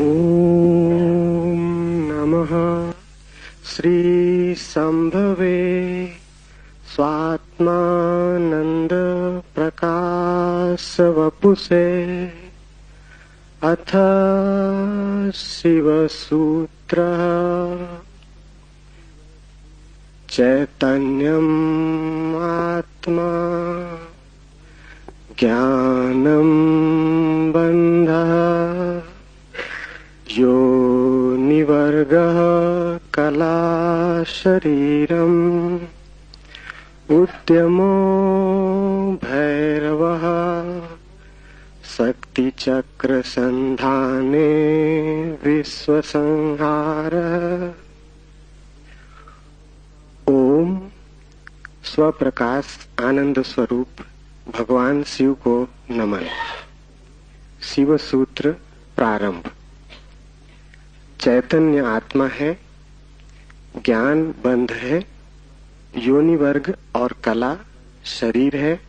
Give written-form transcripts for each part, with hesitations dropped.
ॐ नमः श्रीशम्भवे स्वात्मानन्द प्रकाशवपुषे अथ शिवसूत्रः चैतन्यम् आत्मा ज्ञानं बन्धः योनिवर्गः कला शरीरम् उद्यमो भैरवः शक्तिचक्रसन्धाने विश्वसंहारः। ओम स्वप्रकाश आनंद स्वरूप भगवान शिव को नमन। शिव सूत्र प्रारंभ। चैतन्य आत्मा है, ज्ञान बंध है, योनि वर्ग और कला शरीर है,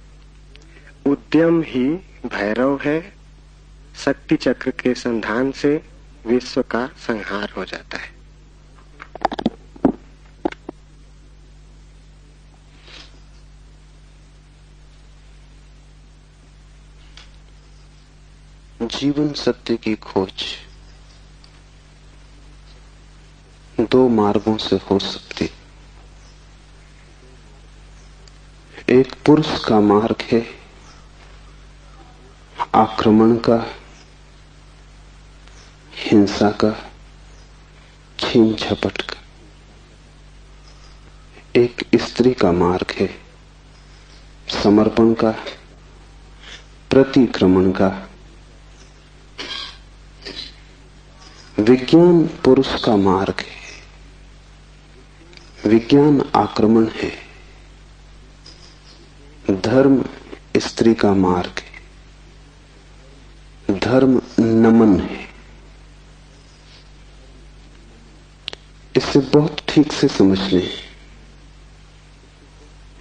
उद्यम ही भैरव है, शक्ति चक्र के संधान से विश्व का संहार हो जाता है। जीवन सत्य की खोज दो मार्गों से हो सकती। एक पुरुष का मार्ग है आक्रमण का, हिंसा का, छीन झपट का। एक स्त्री का मार्ग है समर्पण का, प्रतिक्रमण का। विज्ञान पुरुष का मार्ग है, विज्ञान आक्रमण है। धर्म स्त्री का मार्ग है, धर्म नमन है। इसे बहुत ठीक से समझ लें।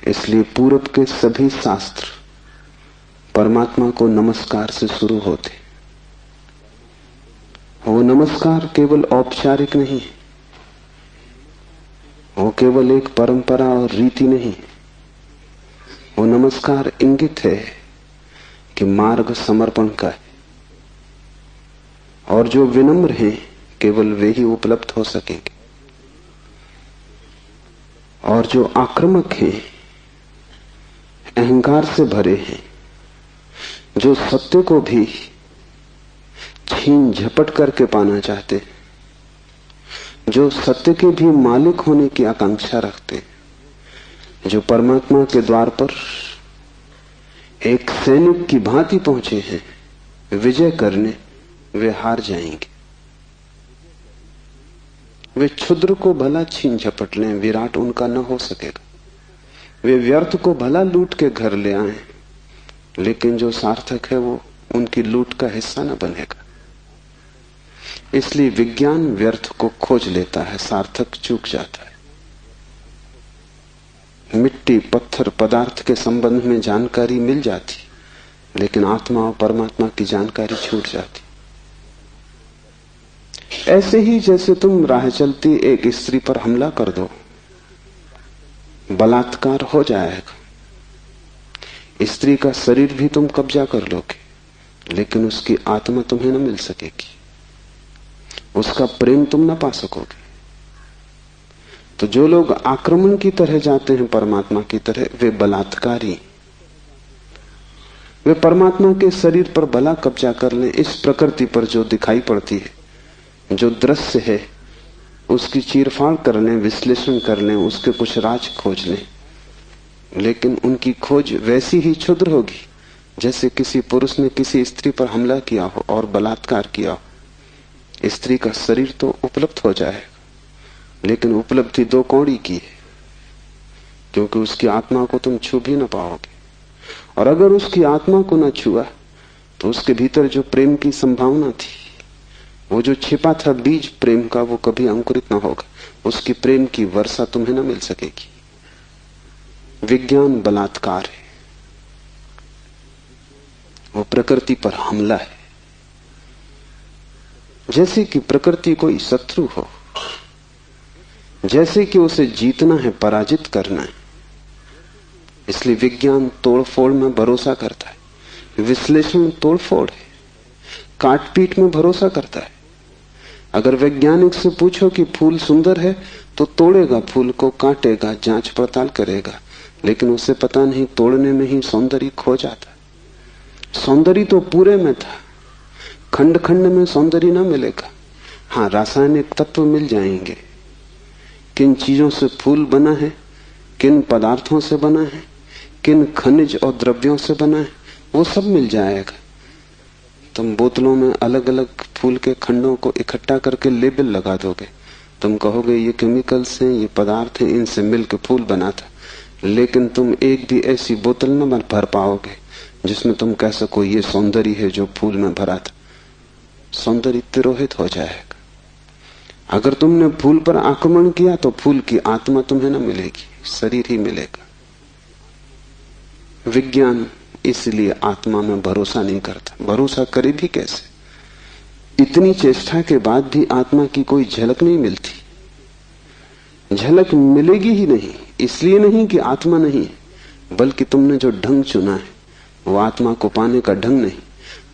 इसलिए पूरब के सभी शास्त्र परमात्मा को नमस्कार से शुरू होते। वो नमस्कार केवल औपचारिक नहीं, वो केवल एक परंपरा और रीति नहीं। वो नमस्कार इंगित है कि मार्ग समर्पण का है, और जो विनम्र हैं केवल वे ही उपलब्ध हो सकेंगे, और जो आक्रामक हैं, अहंकार से भरे हैं, जो सत्य को भी छीन झपट करके पाना चाहते, जो सत्य के भी मालिक होने की आकांक्षा रखते, जो परमात्मा के द्वार पर एक सैनिक की भांति पहुंचे हैं विजय करने, वे हार जाएंगे। वे क्षुद्र को भला छीन झपट लें, विराट उनका न हो सकेगा। वे व्यर्थ को भला लूट के घर ले आए, लेकिन जो सार्थक है वो उनकी लूट का हिस्सा न बनेगा। इसलिए विज्ञान व्यर्थ को खोज लेता है, सार्थक चूक जाता है। मिट्टी, पत्थर, पदार्थ के संबंध में जानकारी मिल जाती, लेकिन आत्मा और परमात्मा की जानकारी छूट जाती। ऐसे ही जैसे तुम राह चलती एक स्त्री पर हमला कर दो, बलात्कार हो जाएगा। स्त्री का शरीर भी तुम कब्जा कर लोगे, लेकिन उसकी आत्मा तुम्हें न मिल सकेगी, उसका प्रेम तुम न पा सकोगे। तो जो लोग आक्रमण की तरह जाते हैं परमात्मा की तरह, वे बलात्कारी। वे परमात्मा के शरीर पर भला कब्जा कर लें, इस प्रकृति पर जो दिखाई पड़ती है, जो दृश्य है, उसकी चीरफाड़ कर लें, विश्लेषण कर लें, उसके कुछ राज खोज लें, लेकिन उनकी खोज वैसी ही क्षुद्र होगी जैसे किसी पुरुष ने किसी स्त्री पर हमला किया हो और बलात्कार किया हो। स्त्री का शरीर तो उपलब्ध हो जाएगा, लेकिन उपलब्धि दो कौड़ी की है, क्योंकि उसकी आत्मा को तुम छू भी न पाओगे। और अगर उसकी आत्मा को न छुआ तो उसके भीतर जो प्रेम की संभावना थी, वो जो छिपा था बीज प्रेम का, वो कभी अंकुरित न होगा। उसकी प्रेम की वर्षा तुम्हें न मिल सकेगी। विज्ञान बलात्कार है, वो प्रकृति पर हमला है। जैसे कि प्रकृति कोई शत्रु हो, जैसे कि उसे जीतना है, पराजित करना है। इसलिए विज्ञान तोड़फोड़ में भरोसा करता है, विश्लेषण तोड़फोड़ है, काटपीट में भरोसा करता है। अगर वैज्ञानिक से पूछो कि फूल सुंदर है तो तोड़ेगा फूल को, काटेगा, जांच पड़ताल करेगा, लेकिन उसे पता नहीं तोड़ने में ही सौंदर्य खो जाता। सौंदर्य तो पूरे में था, खंड खंड में सौंदर्य ना मिलेगा। हाँ, रासायनिक तत्व मिल जाएंगे, किन चीजों से फूल बना है, किन पदार्थों से बना है, किन खनिज और द्रव्यों से बना है, वो सब मिल जाएगा। तुम बोतलों में अलग अलग फूल के खंडों को इकट्ठा करके लेबल लगा दोगे, तुम कहोगे ये केमिकल्स हैं, ये पदार्थ हैं, इनसे मिलकर फूल बना था। लेकिन तुम एक भी ऐसी बोतल न भर पाओगे जिसमें तुम कह सको ये सौंदर्य है जो फूल में भरा था। सौंदर्य तिरोहित हो जाएगा। अगर तुमने फूल पर आक्रमण किया तो फूल की आत्मा तुम्हें न मिलेगी, शरीर ही मिलेगा। विज्ञान इसलिए आत्मा में भरोसा नहीं करता। भरोसा करे भी कैसे? इतनी चेष्टा के बाद भी आत्मा की कोई झलक नहीं मिलती। झलक मिलेगी ही नहीं, इसलिए नहीं कि आत्मा नहीं है, बल्कि तुमने जो ढंग चुना है वो आत्मा को पाने का ढंग नहीं।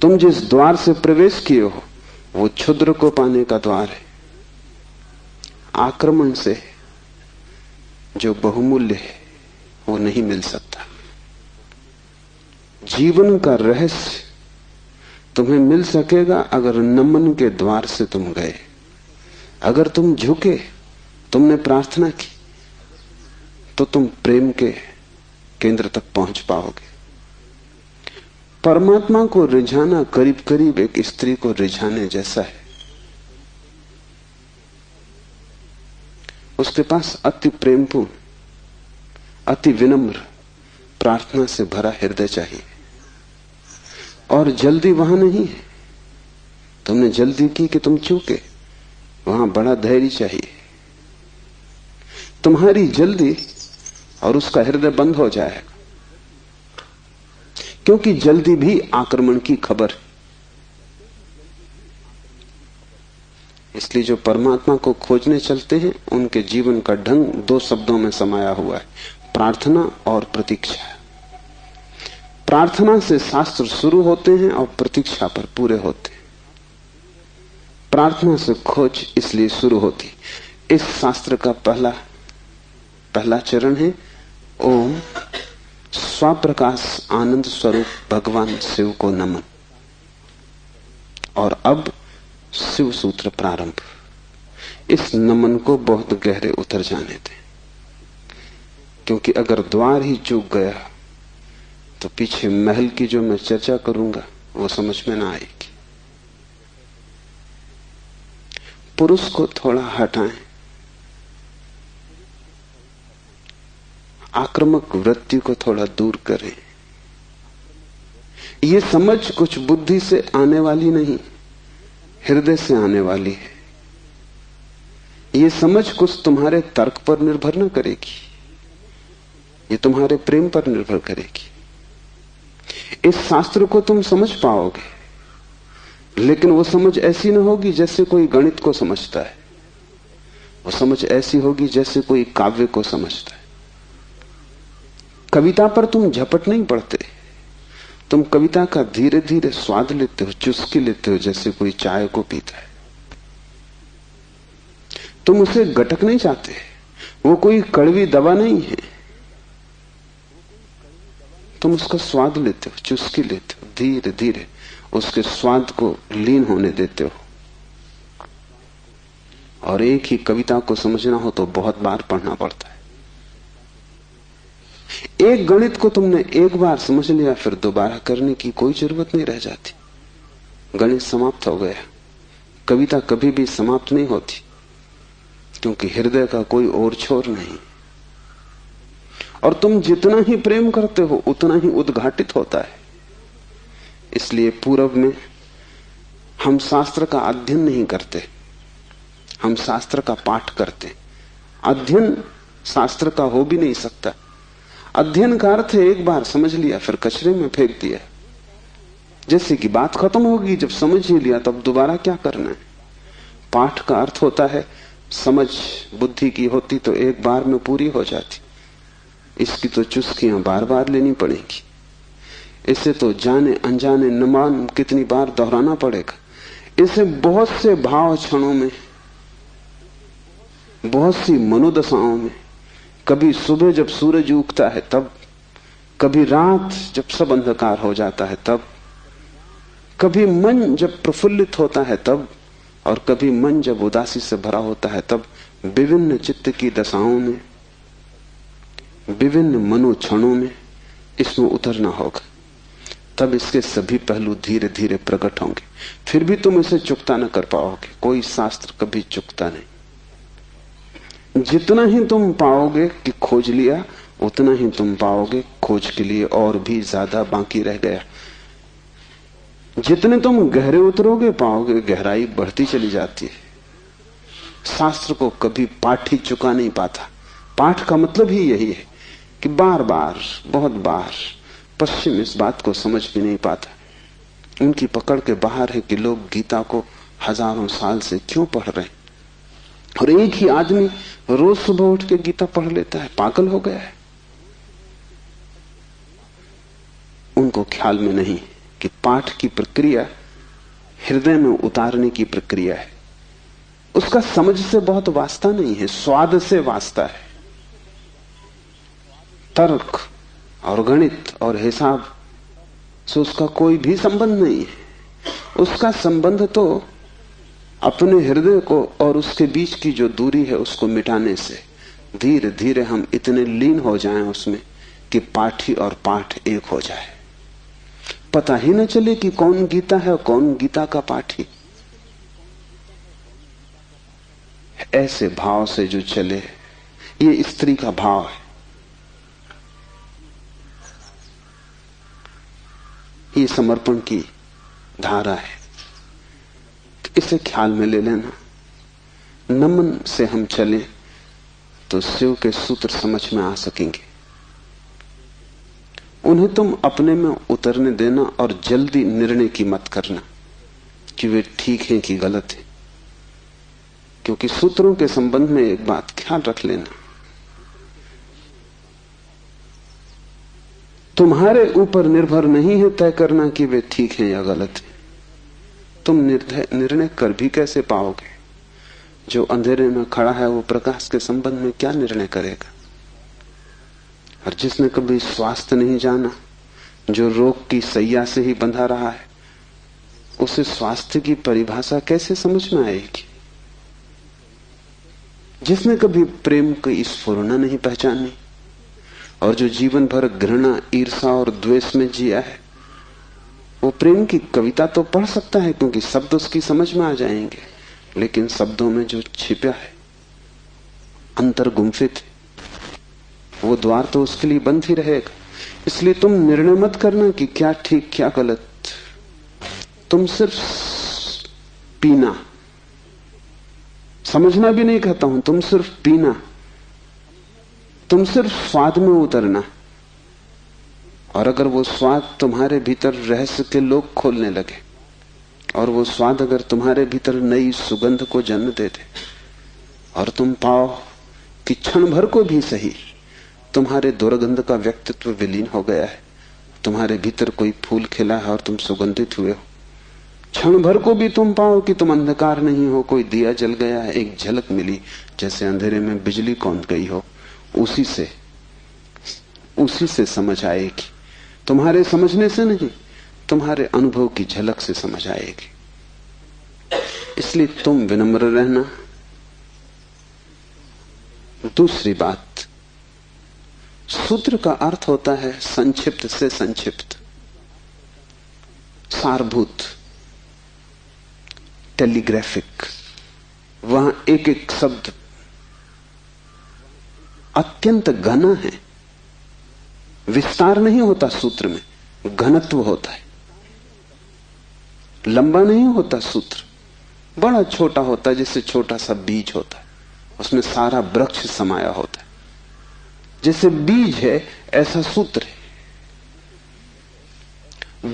तुम जिस द्वार से प्रवेश किए हो वो क्षुद्र को पाने का द्वार है। आक्रमण से जो बहुमूल्य है वो नहीं मिल सकता। जीवन का रहस्य तुम्हें मिल सकेगा अगर नमन के द्वार से तुम गए, अगर तुम झुके, तुमने प्रार्थना की, तो तुम प्रेम के केंद्र तक पहुंच पाओगे। परमात्मा को रिझाना करीब करीब एक स्त्री को रिझाने जैसा है। उसके पास अति प्रेमपूर्ण, अति विनम्र, प्रार्थना से भरा हृदय चाहिए। और जल्दी वहां नहीं है। तुमने जल्दी की कि तुम चूके, वहां बड़ा धैर्य चाहिए। तुम्हारी जल्दी और उसका हृदय बंद हो जाएगा, क्योंकि जल्दी भी आक्रमण की खबर है। इसलिए जो परमात्मा को खोजने चलते हैं उनके जीवन का ढंग दो शब्दों में समाया हुआ है, प्रार्थना और प्रतीक्षा। प्रार्थना से शास्त्र शुरू होते हैं और प्रतीक्षा पर पूरे होते हैं। प्रार्थना से खोज इसलिए शुरू होती। इस शास्त्र का पहला चरण है ओम स्वप्रकाश आनंद स्वरूप भगवान शिव को नमन। और अब शिव सूत्र प्रारंभ। इस नमन को बहुत गहरे उतर जाने दें, क्योंकि अगर द्वार ही चूक गया तो पीछे महल की जो मैं चर्चा करूंगा वो समझ में ना आएगी। पुरुष को थोड़ा हटाएं, आक्रामक वृत्ति को थोड़ा दूर करें। ये समझ कुछ बुद्धि से आने वाली नहीं, हृदय से आने वाली है। ये समझ कुछ तुम्हारे तर्क पर निर्भर न करेगी, ये तुम्हारे प्रेम पर निर्भर करेगी। इस शास्त्र को तुम समझ पाओगे, लेकिन वो समझ ऐसी न होगी जैसे कोई गणित को समझता है। वो समझ ऐसी होगी जैसे कोई काव्य को समझता है। कविता पर तुम झपट नहीं पड़ते, तुम कविता का धीरे धीरे स्वाद लेते हो, चुस्की लेते हो, जैसे कोई चाय को पीता है। तुम उसे गटक नहीं चाहते, वो कोई कड़वी दवा नहीं है। तुम उसका स्वाद लेते हो, चुस्की लेते हो, धीरे धीरे उसके स्वाद को लीन होने देते हो। और एक ही कविता को समझना हो तो बहुत बार पढ़ना पड़ता है। एक गणित को तुमने एक बार समझ लिया, फिर दोबारा करने की कोई जरूरत नहीं रह जाती। गणित समाप्त हो गया। कविता कभी भी समाप्त नहीं होती, क्योंकि हृदय का कोई और छोर नहीं। और तुम जितना ही प्रेम करते हो उतना ही उद्घाटित होता है। इसलिए पूर्व में हम शास्त्र का अध्ययन नहीं करते, हम शास्त्र का पाठ करते। अध्ययन शास्त्र का हो भी नहीं सकता। अध्ययन का अर्थ है एक बार समझ लिया फिर कचरे में फेंक दिया। जैसे कि बात खत्म होगी, जब समझ ही लिया तब दोबारा क्या करना है। पाठ का अर्थ होता है समझ बुद्धि की होती तो एक बार में पूरी हो जाती, इसकी तो चुस्कियां बार बार लेनी पड़ेगी। इसे तो जाने अनजाने न मालूम कितनी बार दोहराना पड़ेगा। इसे बहुत से भाव क्षणों में, बहुत सी मनोदशाओं में, कभी सुबह जब सूरज उगता है तब, कभी रात जब सब अंधकार हो जाता है तब, कभी मन जब प्रफुल्लित होता है तब, और कभी मन जब उदासी से भरा होता है तब, विभिन्न चित्त की दशाओं में, विभिन्न मनोक्षणों में इसमें उतरना होगा। तब इसके सभी पहलू धीरे धीरे प्रकट होंगे। फिर भी तुम इसे चुकता न कर पाओगे। कोई शास्त्र कभी चुकता नहीं। जितना ही तुम पाओगे कि खोज लिया, उतना ही तुम पाओगे खोज के लिए और भी ज्यादा बाकी रह गया। जितने तुम गहरे उतरोगे पाओगे गहराई बढ़ती चली जाती है। शास्त्र को कभी पाठ ही चुका नहीं पाता। पाठ का मतलब ही यही है कि बार बार, बहुत बार। पश्चिम इस बात को समझ भी नहीं पाता। उनकी पकड़ के बाहर है कि लोग गीता को हजारों साल से क्यों पढ़ रहे हैं, और एक ही आदमी रोज सुबह उठ के गीता पढ़ लेता है। पागल हो गया है। उनको ख्याल में नहीं कि पाठ की प्रक्रिया हृदय में उतारने की प्रक्रिया है। उसका समझ से बहुत वास्ता नहीं है, स्वाद से वास्ता है। तर्क और गणित और हिसाब से उसका कोई भी संबंध नहीं है। उसका संबंध तो अपने हृदय को और उसके बीच की जो दूरी है उसको मिटाने से। धीरे धीरे हम इतने लीन हो जाएं उसमें कि पाठी और पाठ एक हो जाए। पता ही न चले कि कौन गीता है और कौन गीता का पाठी। ऐसे भाव से जो चले, ये स्त्री का भाव है। ये समर्पण की धारा है। इसे ख्याल में ले लेना। नमन से हम चले तो शिव के सूत्र समझ में आ सकेंगे। उन्हें तुम अपने में उतरने देना और जल्दी निर्णय की मत करना कि वे ठीक हैं कि गलत है। क्योंकि सूत्रों के संबंध में एक बात ख्याल रख लेना, तुम्हारे ऊपर निर्भर नहीं है तय करना कि वे ठीक हैं या गलत हैं। तुम निर्णय कर भी कैसे पाओगे? जो अंधेरे में खड़ा है वो प्रकाश के संबंध में क्या निर्णय करेगा? और जिसने कभी स्वास्थ्य नहीं जाना, जो रोग की सैया से ही बंधा रहा है, उसे स्वास्थ्य की परिभाषा कैसे समझ में आएगी? जिसने कभी प्रेम की स्फुरना नहीं पहचानी और जो जीवन भर घृणा, ईर्षा और द्वेष में जिया है, वो प्रेम की कविता तो पढ़ सकता है क्योंकि शब्द उसकी समझ में आ जाएंगे, लेकिन शब्दों में जो छिपा है, अंतर गुम्फित है, वो द्वार तो उसके लिए बंद ही रहेगा। इसलिए तुम निर्णय मत करना कि क्या ठीक क्या गलत। तुम सिर्फ पीना, समझना भी नहीं कहता हूं, तुम सिर्फ पीना, तुम सिर्फ स्वाद में उतरना। और अगर वो स्वाद तुम्हारे भीतर रहस्य के लोग खोलने लगे और वो स्वाद अगर तुम्हारे भीतर नई सुगंध को जन्म दे दे और तुम पाओ कि क्षण भर को भी सही तुम्हारे दुर्गंध का व्यक्तित्व विलीन हो गया है, तुम्हारे भीतर कोई फूल खिला है और तुम सुगंधित हुए हो, क्षण भर को भी तुम पाओ कि तुम अंधकार नहीं हो, कोई दिया जल गया है, एक झलक मिली जैसे अंधेरे में बिजली कौंध गई हो, उसी से समझ आएगी। तुम्हारे समझने से नहीं, तुम्हारे अनुभव की झलक से समझ आएगी। इसलिए तुम विनम्र रहना। दूसरी बात, सूत्र का अर्थ होता है संक्षिप्त से संक्षिप्त, सारभूत, टेलीग्राफिक। वहां एक एक शब्द अत्यंत घना है। विस्तार नहीं होता सूत्र में, घनत्व होता है। लंबा नहीं होता सूत्र, बड़ा छोटा होता है, जैसे छोटा सा बीज होता है, उसमें सारा वृक्ष समाया होता है। जैसे बीज है ऐसा सूत्र है।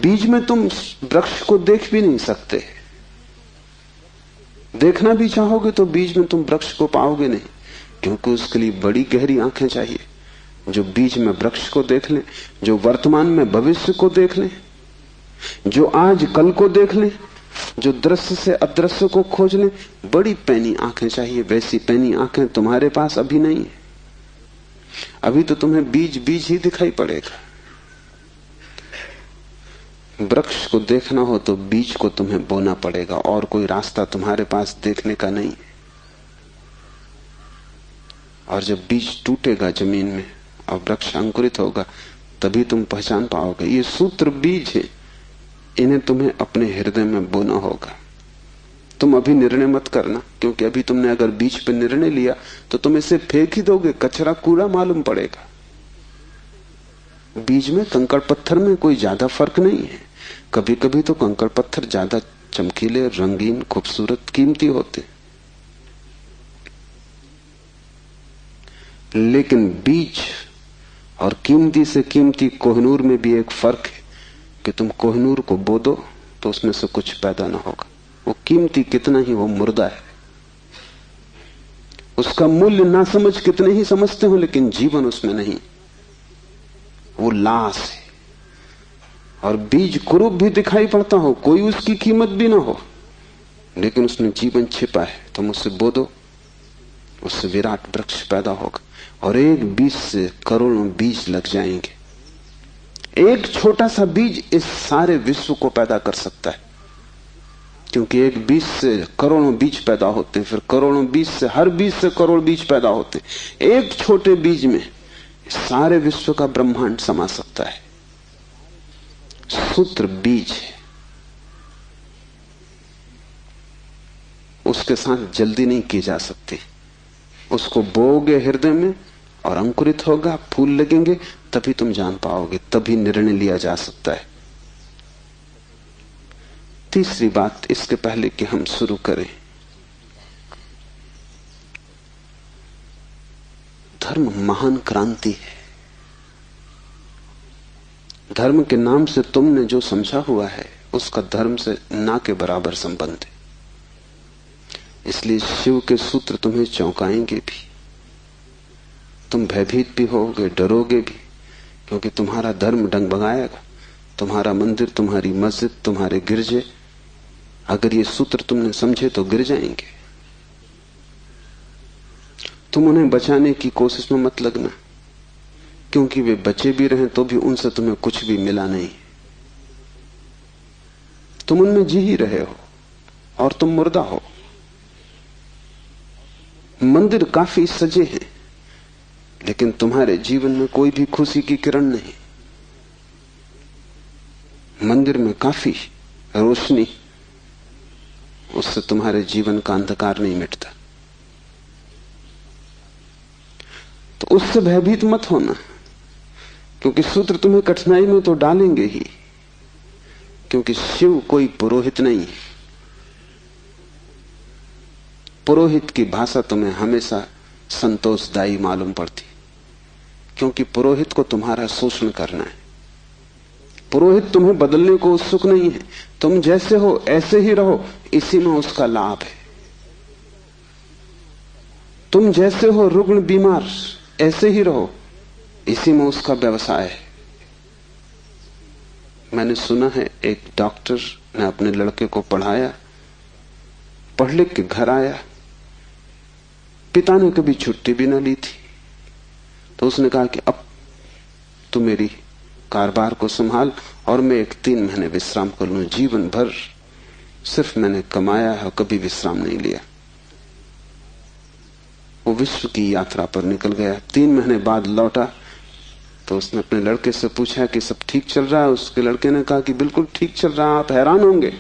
बीज में तुम वृक्ष को देख भी नहीं सकते, देखना भी चाहोगे तो बीज में तुम वृक्ष को पाओगे नहीं, क्योंकि उसके लिए बड़ी गहरी आंखें चाहिए जो बीज में वृक्ष को देख ले, जो वर्तमान में भविष्य को देख ले, जो आज कल को देख ले, जो दृश्य से अदृश्य को खोज ले। बड़ी पैनी आंखें चाहिए। वैसी पैनी आंखें तुम्हारे पास अभी नहीं है। अभी तो तुम्हें बीज बीज ही दिखाई पड़ेगा। वृक्ष को देखना हो तो बीज को तुम्हें बोना पड़ेगा, और कोई रास्ता तुम्हारे पास देखने का नहीं। और जब बीज टूटेगा जमीन में और वृक्ष अंकुरित होगा, तभी तुम पहचान पाओगे। ये सूत्र बीज है, इन्हें तुम्हें अपने हृदय में बोना होगा। तुम अभी निर्णय मत करना, क्योंकि अभी तुमने अगर बीज पर निर्णय लिया तो तुम इसे फेंक ही दोगे, कचरा कूड़ा मालूम पड़ेगा। बीज में कंकड़ पत्थर में कोई ज्यादा फर्क नहीं है। कभी कभी तो कंकड़ पत्थर ज्यादा चमकीले, रंगीन, खूबसूरत, कीमती होते, लेकिन बीज और कीमती से कीमती कोहिनूर में भी एक फर्क है कि तुम कोहिनूर को बो दो तो उसमें से कुछ पैदा ना होगा। वो कीमती कितना ही वो मुर्दा है, उसका मूल्य ना समझ कितने ही समझते हो, लेकिन जीवन उसमें नहीं, वो लाश है। और बीज कुरूप भी दिखाई पड़ता हो, कोई उसकी कीमत भी ना हो, लेकिन उसमें जीवन छिपा है। तुम उससे बो दो, उससे विराट वृक्ष पैदा होगा। और एक बीज से करोड़ों बीज लग जाएंगे। एक छोटा सा बीज इस सारे विश्व को पैदा कर सकता है, क्योंकि एक बीज से करोड़ों बीज पैदा होते हैं, फिर करोड़ों बीज से, हर बीज से करोड़ बीज पैदा होते हैं। एक छोटे बीज में सारे विश्व का ब्रह्मांड समा सकता है। सूत्र बीज है, उसके साथ जल्दी नहीं की जा सकती। उसको बोओगे हृदय में और अंकुरित होगा, फूल लगेंगे, तभी तुम जान पाओगे, तभी निर्णय लिया जा सकता है। तीसरी बात, इसके पहले कि हम शुरू करें, धर्म महान क्रांति है। धर्म के नाम से तुमने जो समझा हुआ है उसका धर्म से ना के बराबर संबंध है। इसलिए शिव के सूत्र तुम्हें चौंकाएंगे भी, तुम भयभीत भी होगे, डरोगे भी, क्योंकि तुम्हारा धर्म डगमगाएगा। तुम्हारा मंदिर, तुम्हारी मस्जिद, तुम्हारे गिरजे, अगर ये सूत्र तुमने समझे तो गिर जाएंगे। तुम उन्हें बचाने की कोशिश में मत लगना, क्योंकि वे बचे भी रहें तो भी उनसे तुम्हें कुछ भी मिला नहीं। तुम उनमें जी ही रहे हो और तुम मुर्दा हो। मंदिर काफी सजे हैं, लेकिन तुम्हारे जीवन में कोई भी खुशी की किरण नहीं। मंदिर में काफी रोशनी, उससे तुम्हारे जीवन का अंधकार नहीं मिटता। तो उससे भयभीत मत होना, क्योंकि सूत्र तुम्हें कठिनाई में तो डालेंगे ही, क्योंकि शिव कोई पुरोहित नहीं है। पुरोहित की भाषा तुम्हें हमेशा संतोषदायी मालूम पड़ती, क्योंकि पुरोहित को तुम्हारा शोषण करना है। पुरोहित तुम्हें बदलने को उत्सुक नहीं है। तुम जैसे हो ऐसे ही रहो, इसी में उसका लाभ है। तुम जैसे हो रुग्ण बीमार, ऐसे ही रहो, इसी में उसका व्यवसाय है। मैंने सुना है एक डॉक्टर ने अपने लड़के को पढ़ाया, पढ़ लिख के घर आया, पिता ने कभी छुट्टी भी ना ली थी, तो उसने कहा कि अब तू मेरी कारोबार को संभाल और मैं एक 3 महीने विश्राम कर लूं। जीवन भर सिर्फ मैंने कमाया है, कभी विश्राम नहीं लिया। वो विश्व की यात्रा पर निकल गया। 3 महीने बाद लौटा तो उसने अपने लड़के से पूछा कि सब ठीक चल रहा है। उसके लड़के ने कहा कि बिल्कुल ठीक चल रहा है। आप हैरान होंगे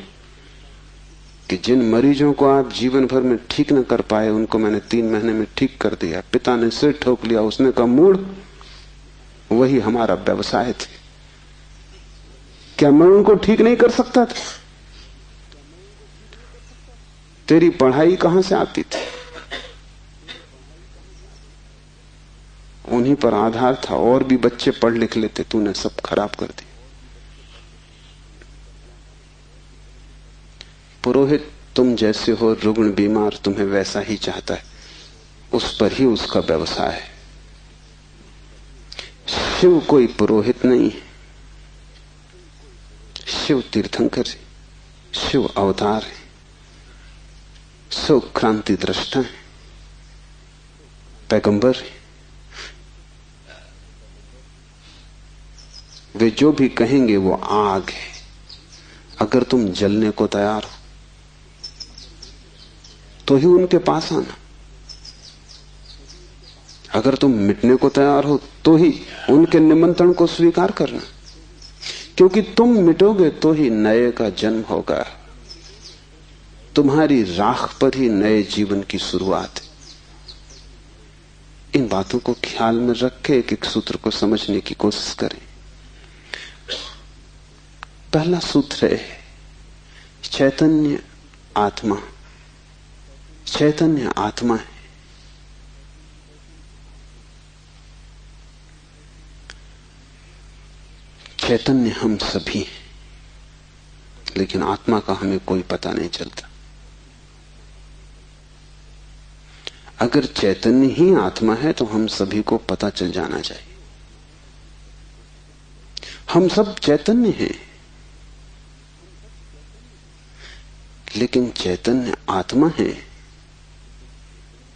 कि जिन मरीजों को आप जीवन भर में ठीक न कर पाए, उनको मैंने 3 महीने में ठीक कर दिया। पिता ने सिर ठोक लिया। उसने कहा, मूढ़, वही हमारा व्यवसाय थे। क्या मैं उनको ठीक नहीं कर सकता था? तेरी पढ़ाई कहां से आती थी? उन्हीं पर आधार था, और भी बच्चे पढ़ लिख लेते, तूने सब खराब कर दिया। पुरोहित तुम जैसे हो रुग्ण बीमार तुम्हें वैसा ही चाहता है, उस पर ही उसका व्यवसाय है। शिव कोई पुरोहित नहीं है, शिव तीर्थंकर है, शिव अवतार है, शिव क्रांति दृष्टा है, पैगंबर है। वे जो भी कहेंगे वो आग है। अगर तुम जलने को तैयार हो तो ही उनके पास आना, अगर तुम मिटने को तैयार हो तो ही उनके निमंत्रण को स्वीकार करना, क्योंकि तुम मिटोगे तो ही नए का जन्म होगा। तुम्हारी राख पर ही नए जीवन की शुरुआत है। इन बातों को ख्याल में रख के एक एक सूत्र को समझने की कोशिश करें। पहला सूत्र है चैतन्य आत्मा। चैतन्य आत्मा है। चैतन्य हम सभी हैं, लेकिन आत्मा का हमें कोई पता नहीं चलता। अगर चैतन्य ही आत्मा है तो हम सभी को पता चल जाना चाहिए। हम सब चैतन्य हैं, लेकिन चैतन्य आत्मा है,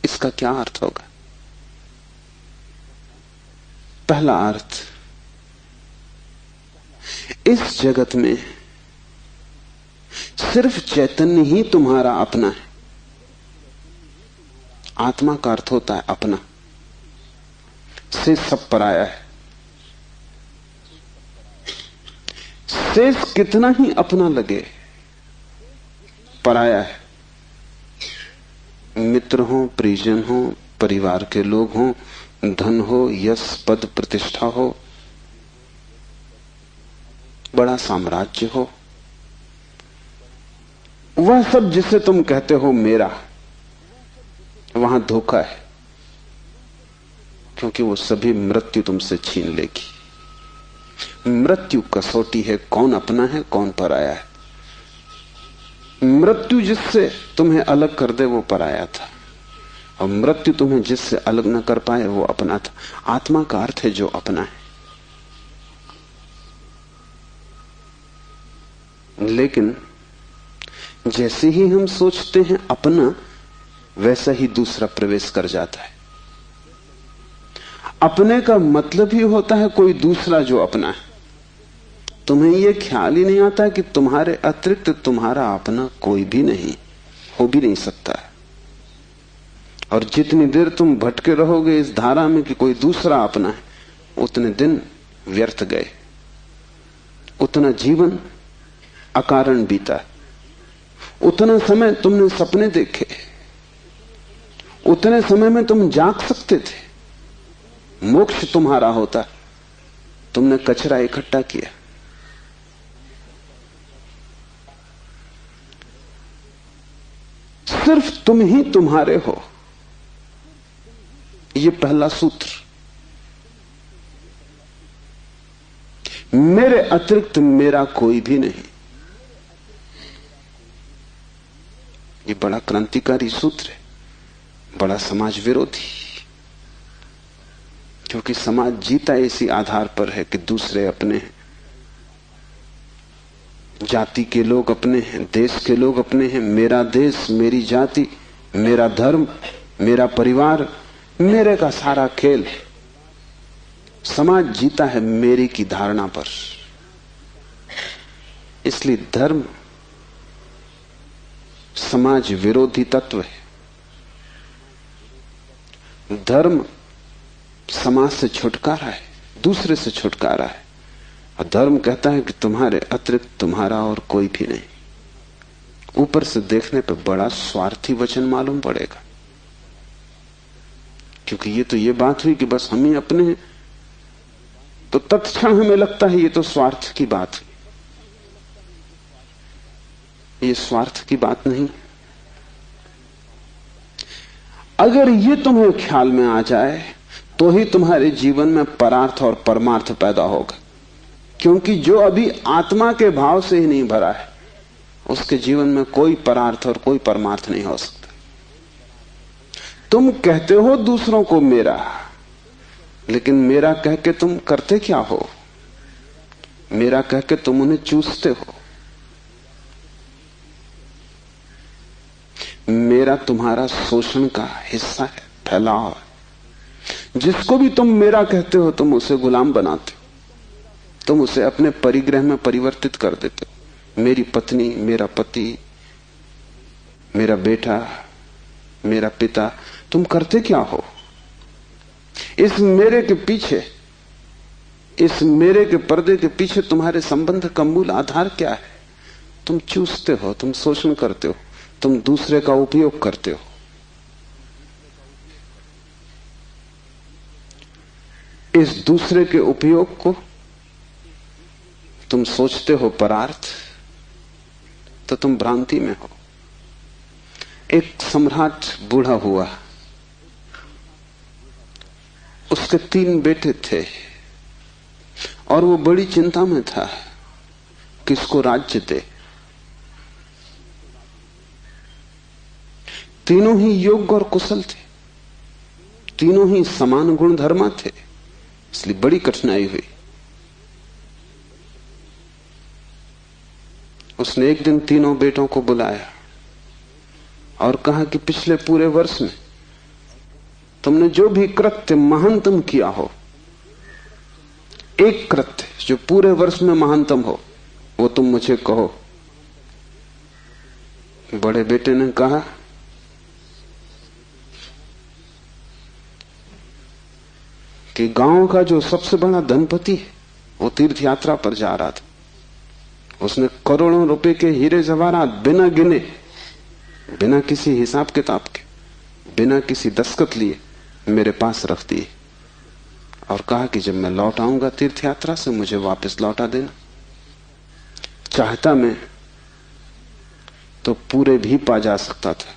इसका क्या अर्थ होगा? पहला अर्थ, इस जगत में सिर्फ चैतन्य ही तुम्हारा अपना है। आत्मा का अर्थ होता है अपना, से सब पराया है। शेष कितना ही अपना लगे, पराया है। मित्र हो, परिजन हो, परिवार के लोग हो, धन हो, यश पद प्रतिष्ठा हो, बड़ा साम्राज्य हो, वह सब जिसे तुम कहते हो मेरा, वहां धोखा है, क्योंकि वो सभी मृत्यु तुमसे छीन लेगी। मृत्यु कसौटी है, कौन अपना है कौन पराया है। मृत्यु जिससे तुम्हें अलग कर दे वो पराया था, और मृत्यु तुम्हें जिससे अलग न कर पाए वो अपना था। आत्मा का अर्थ है जो अपना है। लेकिन जैसे ही हम सोचते हैं अपना, वैसा ही दूसरा प्रवेश कर जाता है। अपने का मतलब ही होता है कोई दूसरा जो अपना है। तुम्हें यह ख्याल ही नहीं आता कि तुम्हारे अतिरिक्त तुम्हारा अपना कोई भी नहीं, हो भी नहीं सकता है। और जितनी देर तुम भटके रहोगे इस धारा में कि कोई दूसरा अपना है, उतने दिन व्यर्थ गए, उतना जीवन अकारण बीता। उतना समय तुमने सपने देखे, उतने समय में तुम जाग सकते थे, मोक्ष तुम्हारा होता। तुमने कचरा इकट्ठा किया। सिर्फ तुम ही तुम्हारे हो, यह पहला सूत्र। मेरे अतिरिक्त मेरा कोई भी नहीं। ये बड़ा क्रांतिकारी सूत्र है, बड़ा समाज विरोधी, क्योंकि समाज जीता इसी आधार पर है कि दूसरे अपने हैं, जाति के लोग अपने हैं, देश के लोग अपने हैं। मेरा देश, मेरी जाति, मेरा धर्म, मेरा परिवार, मेरे का सारा खेल। समाज जीता है मेरी की धारणा पर। इसलिए धर्म समाज विरोधी तत्व है। धर्म समाज से छुटकारा है, दूसरे से छुटकारा है। और धर्म कहता है कि तुम्हारे अतिरिक्त तुम्हारा और कोई भी नहीं। ऊपर से देखने पर बड़ा स्वार्थी वचन मालूम पड़ेगा, क्योंकि ये बात हुई कि बस हम ही अपने हैं, तो तत्क्षण हमें लगता है ये तो स्वार्थ की बात हुई। ये स्वार्थ की बात नहीं। अगर ये तुम्हें ख्याल में आ जाए तो ही तुम्हारे जीवन में परार्थ और परमार्थ पैदा होगा, क्योंकि जो अभी आत्मा के भाव से ही नहीं भरा है, उसके जीवन में कोई परार्थ और कोई परमार्थ नहीं हो सकता। तुम कहते हो दूसरों को मेरा, लेकिन मेरा कह के तुम करते क्या हो? मेरा कह के तुम उन्हें चूसते हो। मेरा तुम्हारा शोषण का हिस्सा है, फैलाव है। जिसको भी तुम मेरा कहते हो तुम उसे गुलाम बनाते हो, तुम उसे अपने परिग्रह में परिवर्तित कर देते हो। मेरी पत्नी, मेरा पति, मेरा बेटा, मेरा पिता, तुम करते क्या हो? इस मेरे के पीछे, इस मेरे के पर्दे के पीछे तुम्हारे संबंध का मूल आधार क्या है? तुम चूसते हो, तुम शोषण करते हो, तुम दूसरे का उपयोग करते हो। इस दूसरे के उपयोग को तुम सोचते हो परार्थ, तो तुम भ्रांति में हो। एक सम्राट बूढ़ा हुआ, उसके 3 बेटे थे और वो बड़ी चिंता में था किसको राज्य दे। तीनों ही योग्य और कुशल थे, तीनों ही समान गुण धर्मा थे, इसलिए बड़ी कठिनाई हुई। उसने एक दिन तीनों बेटों को बुलाया और कहा कि पिछले पूरे वर्ष में तुमने जो भी कृत्य महानतम किया हो, एक कृत्य जो पूरे वर्ष में महानतम हो, वो तुम मुझे कहो। बड़े बेटे ने कहा कि गांव का जो सबसे बड़ा धनपति है वो तीर्थ यात्रा पर जा रहा था। उसने करोड़ों रुपए के हीरे जवाहरात बिना गिने, बिना किसी हिसाब किताब के, बिना किसी दस्तखत लिए मेरे पास रख दिए और कहा कि जब मैं लौट आऊंगा तीर्थ यात्रा से मुझे वापस लौटा देना। चाहता मैं तो पूरे भी पा जा सकता था,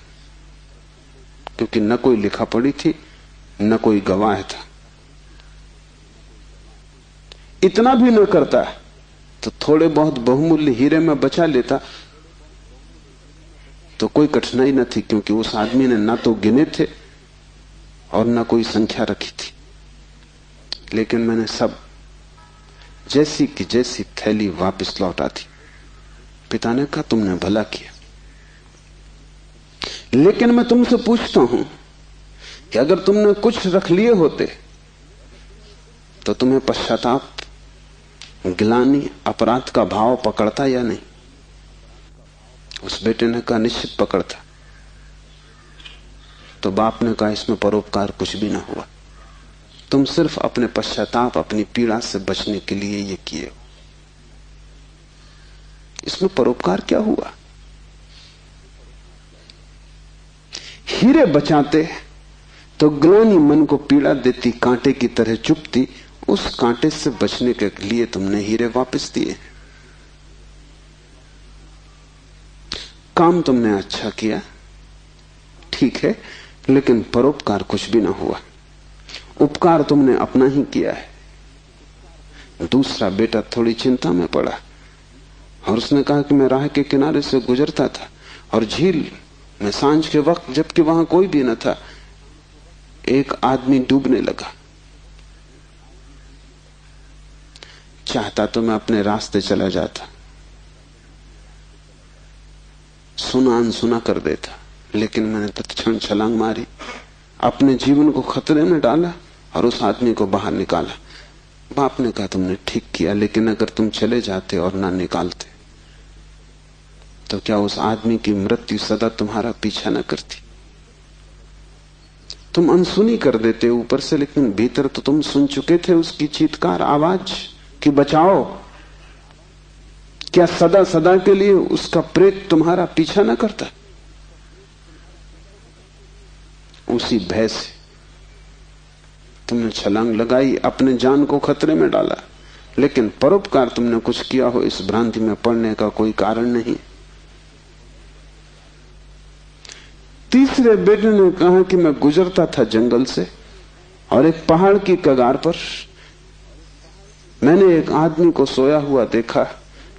क्योंकि न कोई लिखा पढ़ी थी, न कोई गवाह था। इतना भी न करता तो थोड़े बहुत बहुमूल्य हीरे में बचा लेता तो कोई कठिनाई न थी, क्योंकि उस आदमी ने ना तो गिने थे और ना कोई संख्या रखी थी। लेकिन मैंने सब जैसी की जैसी थैली वापस लौटा दी। पिता ने कहा तुमने भला किया, लेकिन मैं तुमसे पूछता हूं कि अगर तुमने कुछ रख लिए होते तो तुम्हें पश्चाताप, गिलानी, अपराध का भाव पकड़ता या नहीं? उस बेटे ने कहा निश्चित पकड़ता। तो बाप ने कहा इसमें परोपकार कुछ भी ना हुआ, तुम सिर्फ अपने पश्चाताप, अपनी पीड़ा से बचने के लिए ये किए हो। इसमें परोपकार क्या हुआ? हीरे बचाते तो ग्लानि मन को पीड़ा देती, कांटे की तरह चुभती, उस कांटे से बचने के लिए तुमने हीरे वापस दिए। काम तुमने अच्छा किया, ठीक है, लेकिन परोपकार कुछ भी ना हुआ। उपकार तुमने अपना ही किया है। दूसरा बेटा थोड़ी चिंता में पड़ा और उसने कहा कि मैं राह के किनारे से गुजरता था और झील में सांझ के वक्त, जबकि वहां कोई भी न था, एक आदमी डूबने लगा। चाहता तो मैं अपने रास्ते चला जाता, सुना अनसुना कर देता, लेकिन मैंने तत्क्षण छलांग मारी, अपने जीवन को खतरे में डाला और उस आदमी को बाहर निकाला। बाप ने कहा तुमने ठीक किया, लेकिन अगर तुम चले जाते और ना निकालते तो क्या उस आदमी की मृत्यु सदा तुम्हारा पीछा न करती? तुम अनसुनी कर देते ऊपर से, लेकिन भीतर तो तुम सुन चुके थे उसकी चीत्कार आवाज कि बचाओ। क्या सदा सदा के लिए उसका प्रेत तुम्हारा पीछा न करता? उसी भय से तुमने छलांग लगाई, अपने जान को खतरे में डाला, लेकिन परोपकार तुमने कुछ किया हो इस भ्रांति में पड़ने का कोई कारण नहीं। तीसरे बेटे ने कहा कि मैं गुजरता था जंगल से और एक पहाड़ की कगार पर मैंने एक आदमी को सोया हुआ देखा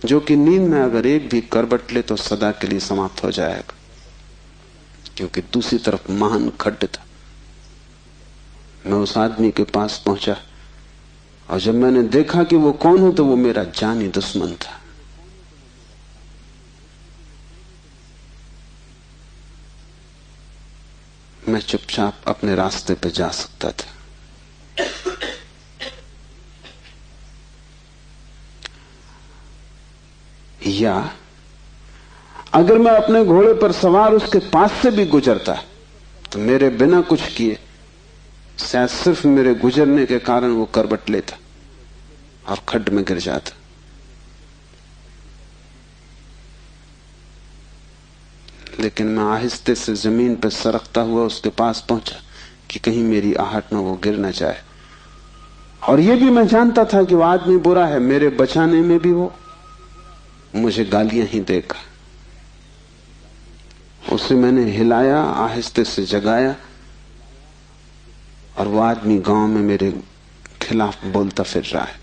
जो कि नींद में अगर एक भी करवट ले तो सदा के लिए समाप्त हो जाएगा, क्योंकि दूसरी तरफ महान खड्ड था। मैं उस आदमी के पास पहुंचा और जब मैंने देखा कि वो कौन है तो वो मेरा जानी दुश्मन था। मैं चुपचाप अपने रास्ते पे जा सकता था। या अगर मैं अपने घोड़े पर सवार उसके पास से भी गुजरता तो मेरे बिना कुछ किए शायद सिर्फ मेरे गुजरने के कारण वो करवट लेता और खड्ड में गिर जाता। लेकिन मैं आहिस्ते से जमीन पर सरकता हुआ उसके पास पहुंचा कि कहीं मेरी आहट में वो गिर न जाए। और ये भी मैं जानता था कि वो आदमी बुरा है, मेरे बचाने में भी वो मुझे गालियां ही देगा। उसे मैंने हिलाया, आहिस्ते से जगाया, और वो आदमी गांव में मेरे खिलाफ बोलता फिर रहा है,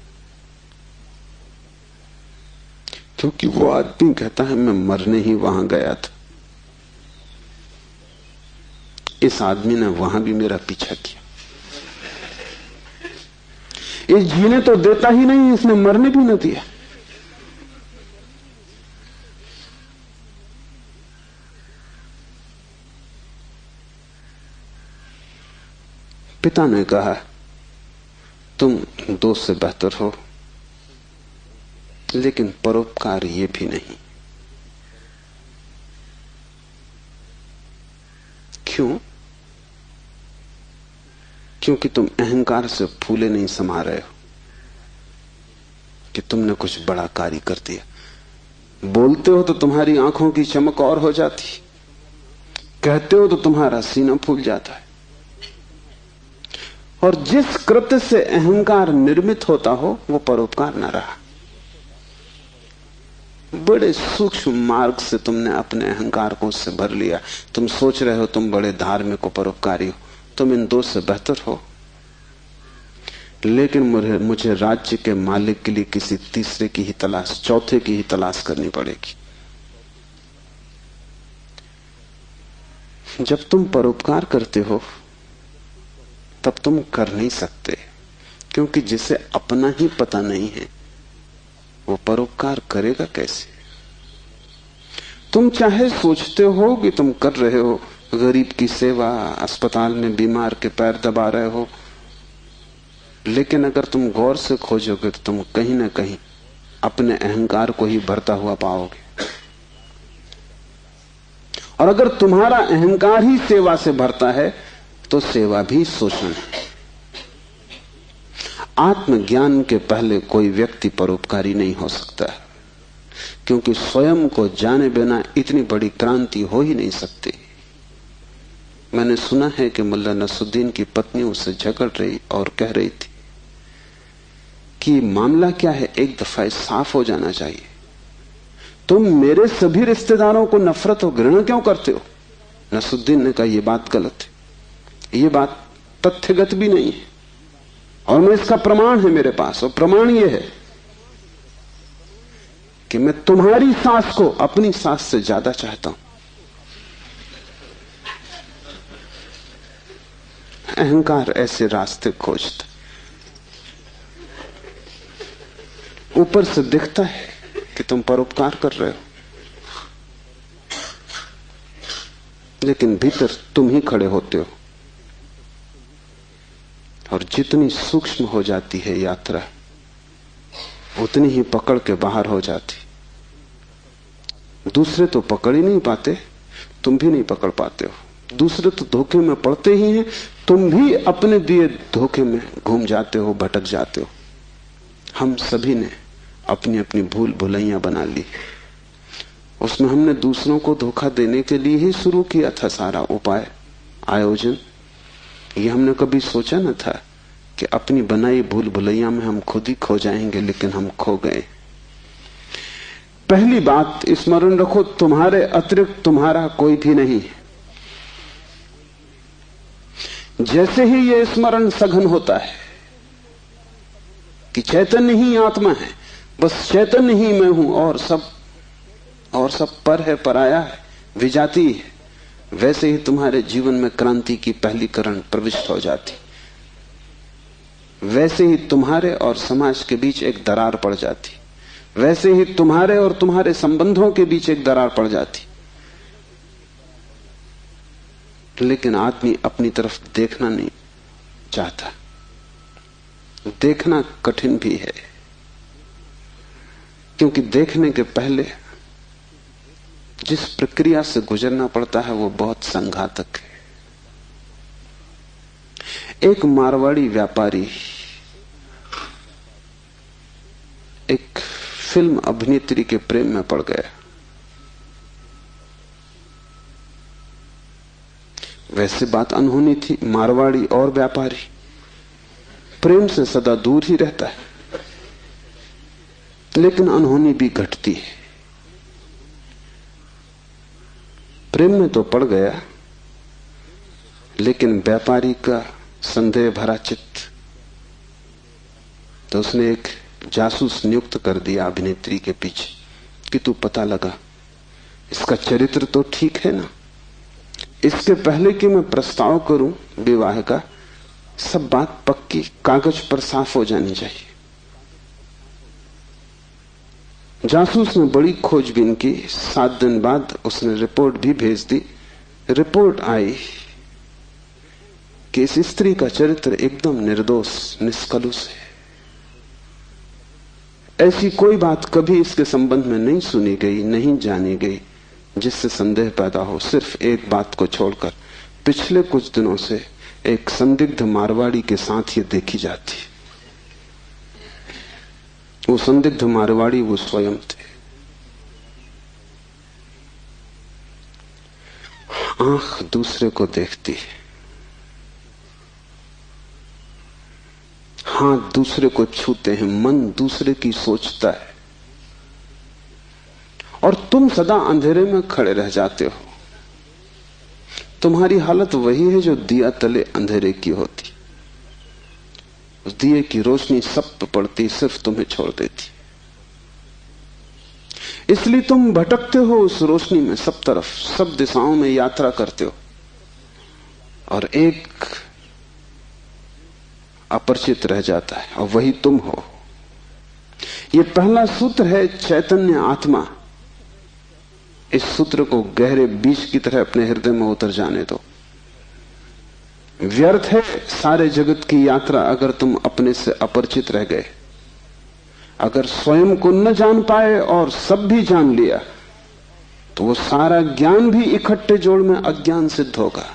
क्योंकि वो आदमी कहता है मैं मरने ही वहां गया था। इस आदमी ने वहां भी मेरा पीछा किया। ये जीने तो देता ही नहीं, इसने मरने भी न दिया। पिता ने कहा तुम दोस्त से बेहतर हो, लेकिन परोपकार ये भी नहीं। क्यों? क्योंकि तुम अहंकार से फूले नहीं समा रहे हो कि तुमने कुछ बड़ा कार्य कर दिया। बोलते हो तो तुम्हारी आंखों की चमक और हो जाती, कहते हो तो तुम्हारा सीना फूल जाता है। और जिस कृत्य से अहंकार निर्मित होता हो वो परोपकार न रहा। बड़े सूक्ष्म मार्ग से तुमने अपने अहंकार को उससे भर लिया। तुम सोच रहे हो तुम बड़े धार्मिक हो, परोपकारी हो, तुम इन दो से बेहतर हो। लेकिन मुझे राज्य के मालिक के लिए किसी तीसरे की ही तलाश, चौथे की ही तलाश करनी पड़ेगी। जब तुम परोपकार करते हो तब तुम कर नहीं सकते, क्योंकि जिसे अपना ही पता नहीं है वो परोपकार करेगा कैसे? तुम चाहे सोचते हो कि तुम कर रहे हो गरीब की सेवा, अस्पताल में बीमार के पैर दबा रहे हो, लेकिन अगर तुम गौर से खोजोगे तो तुम कहीं ना कहीं अपने अहंकार को ही भरता हुआ पाओगे। और अगर तुम्हारा अहंकार ही सेवा से भरता है तो सेवा भी शोषण है। आत्मज्ञान के पहले कोई व्यक्ति परोपकारी नहीं हो सकता, क्योंकि स्वयं को जाने बिना इतनी बड़ी क्रांति हो ही नहीं सकती। मैंने सुना है कि मुल्ला नसरुद्दीन की पत्नी उससे झगड़ रही और कह रही थी कि मामला क्या है, एक दफा साफ हो जाना चाहिए। तुम मेरे सभी रिश्तेदारों को नफरत और घृणा क्यों करते हो? नसरुद्दीन ने कहा यह बात गलत है, ये बात तथ्यगत भी नहीं है, और मैं इसका प्रमाण है मेरे पास। और प्रमाण यह है कि मैं तुम्हारी सास को अपनी सास से ज्यादा चाहता हूं। अहंकार ऐसे रास्ते खोजता, ऊपर से दिखता है कि तुम परोपकार कर रहे हो, लेकिन भीतर तुम ही खड़े होते हो। और जितनी सूक्ष्म हो जाती है यात्रा, उतनी ही पकड़ के बाहर हो जाती। दूसरे तो पकड़ ही नहीं पाते, तुम भी नहीं पकड़ पाते हो। दूसरे तो धोखे में पड़ते ही हैं, तुम भी अपने दिए धोखे में घूम जाते हो, भटक जाते हो। हम सभी ने अपनी अपनी भूल भुलैया बना ली, उसमें हमने दूसरों को धोखा देने के लिए ही शुरू किया था सारा उपाय, आयोजन। ये हमने कभी सोचा न था कि अपनी बनाई भूल भुलैया में हम खुद ही खो जाएंगे, लेकिन हम खो गए। पहली बात स्मरण रखो, तुम्हारे अतिरिक्त तुम्हारा कोई भी नहीं है। जैसे ही यह स्मरण सघन होता है कि चैतन्य ही आत्मा है, बस चैतन्य ही मैं हूं और सब पर है, पराया है, विजाती है। वैसे ही तुम्हारे जीवन में क्रांति की पहली किरण प्रविष्ट हो जाती, वैसे ही तुम्हारे और समाज के बीच एक दरार पड़ जाती, वैसे ही तुम्हारे और तुम्हारे संबंधों के बीच एक दरार पड़ जाती। लेकिन आदमी अपनी तरफ देखना नहीं चाहता। देखना कठिन भी है, क्योंकि देखने के पहले जिस प्रक्रिया से गुजरना पड़ता है वो बहुत संघातक है। एक मारवाड़ी व्यापारी एक फिल्म अभिनेत्री के प्रेम में पड़ गया। वैसे बात अनहोनी थी, मारवाड़ी और व्यापारी प्रेम से सदा दूर ही रहता है, लेकिन अनहोनी भी घटती है। प्रेम में तो पड़ गया, लेकिन व्यापारी का संदेह भरा चित्त, तो उसने एक जासूस नियुक्त कर दिया अभिनेत्री के पीछे कि तू पता लगा इसका चरित्र तो ठीक है ना, इसके पहले कि मैं प्रस्ताव करूं विवाह का, सब बात पक्की कागज पर साफ हो जानी चाहिए। जासूस ने बड़ी खोजबीन की। 7 दिन बाद उसने रिपोर्ट भी भेज दी। रिपोर्ट आई कि इस स्त्री का चरित्र एकदम निर्दोष, निष्कलुष है। ऐसी कोई बात कभी इसके संबंध में नहीं सुनी गई, नहीं जानी गई जिससे संदेह पैदा हो। सिर्फ एक बात को छोड़कर पिछले कुछ दिनों से एक संदिग्ध मारवाड़ी के साथ ये देखी जाती। वो संदिग्ध मारवाड़ी वो स्वयं थे। आंख दूसरे को देखती है, हाथ दूसरे को छूते हैं, मन दूसरे की सोचता है, और तुम सदा अंधेरे में खड़े रह जाते हो। तुम्हारी हालत वही है जो दिया तले अंधेरे की होती। उस दिए की रोशनी सब पे पड़ती, सिर्फ तुम्हें छोड़ देती। इसलिए तुम भटकते हो उस रोशनी में, सब तरफ, सब दिशाओं में यात्रा करते हो, और एक अपरिचित रह जाता है, और वही तुम हो। यह पहला सूत्र है, चैतन्य आत्मा। इस सूत्र को गहरे बीज की तरह अपने हृदय में उतर जाने दो। व्यर्थ है सारे जगत की यात्रा अगर तुम अपने से अपरिचित रह गए। अगर स्वयं को न जान पाए और सब भी जान लिया, तो वो सारा ज्ञान भी इकट्ठे जोड़ में अज्ञान सिद्ध होगा।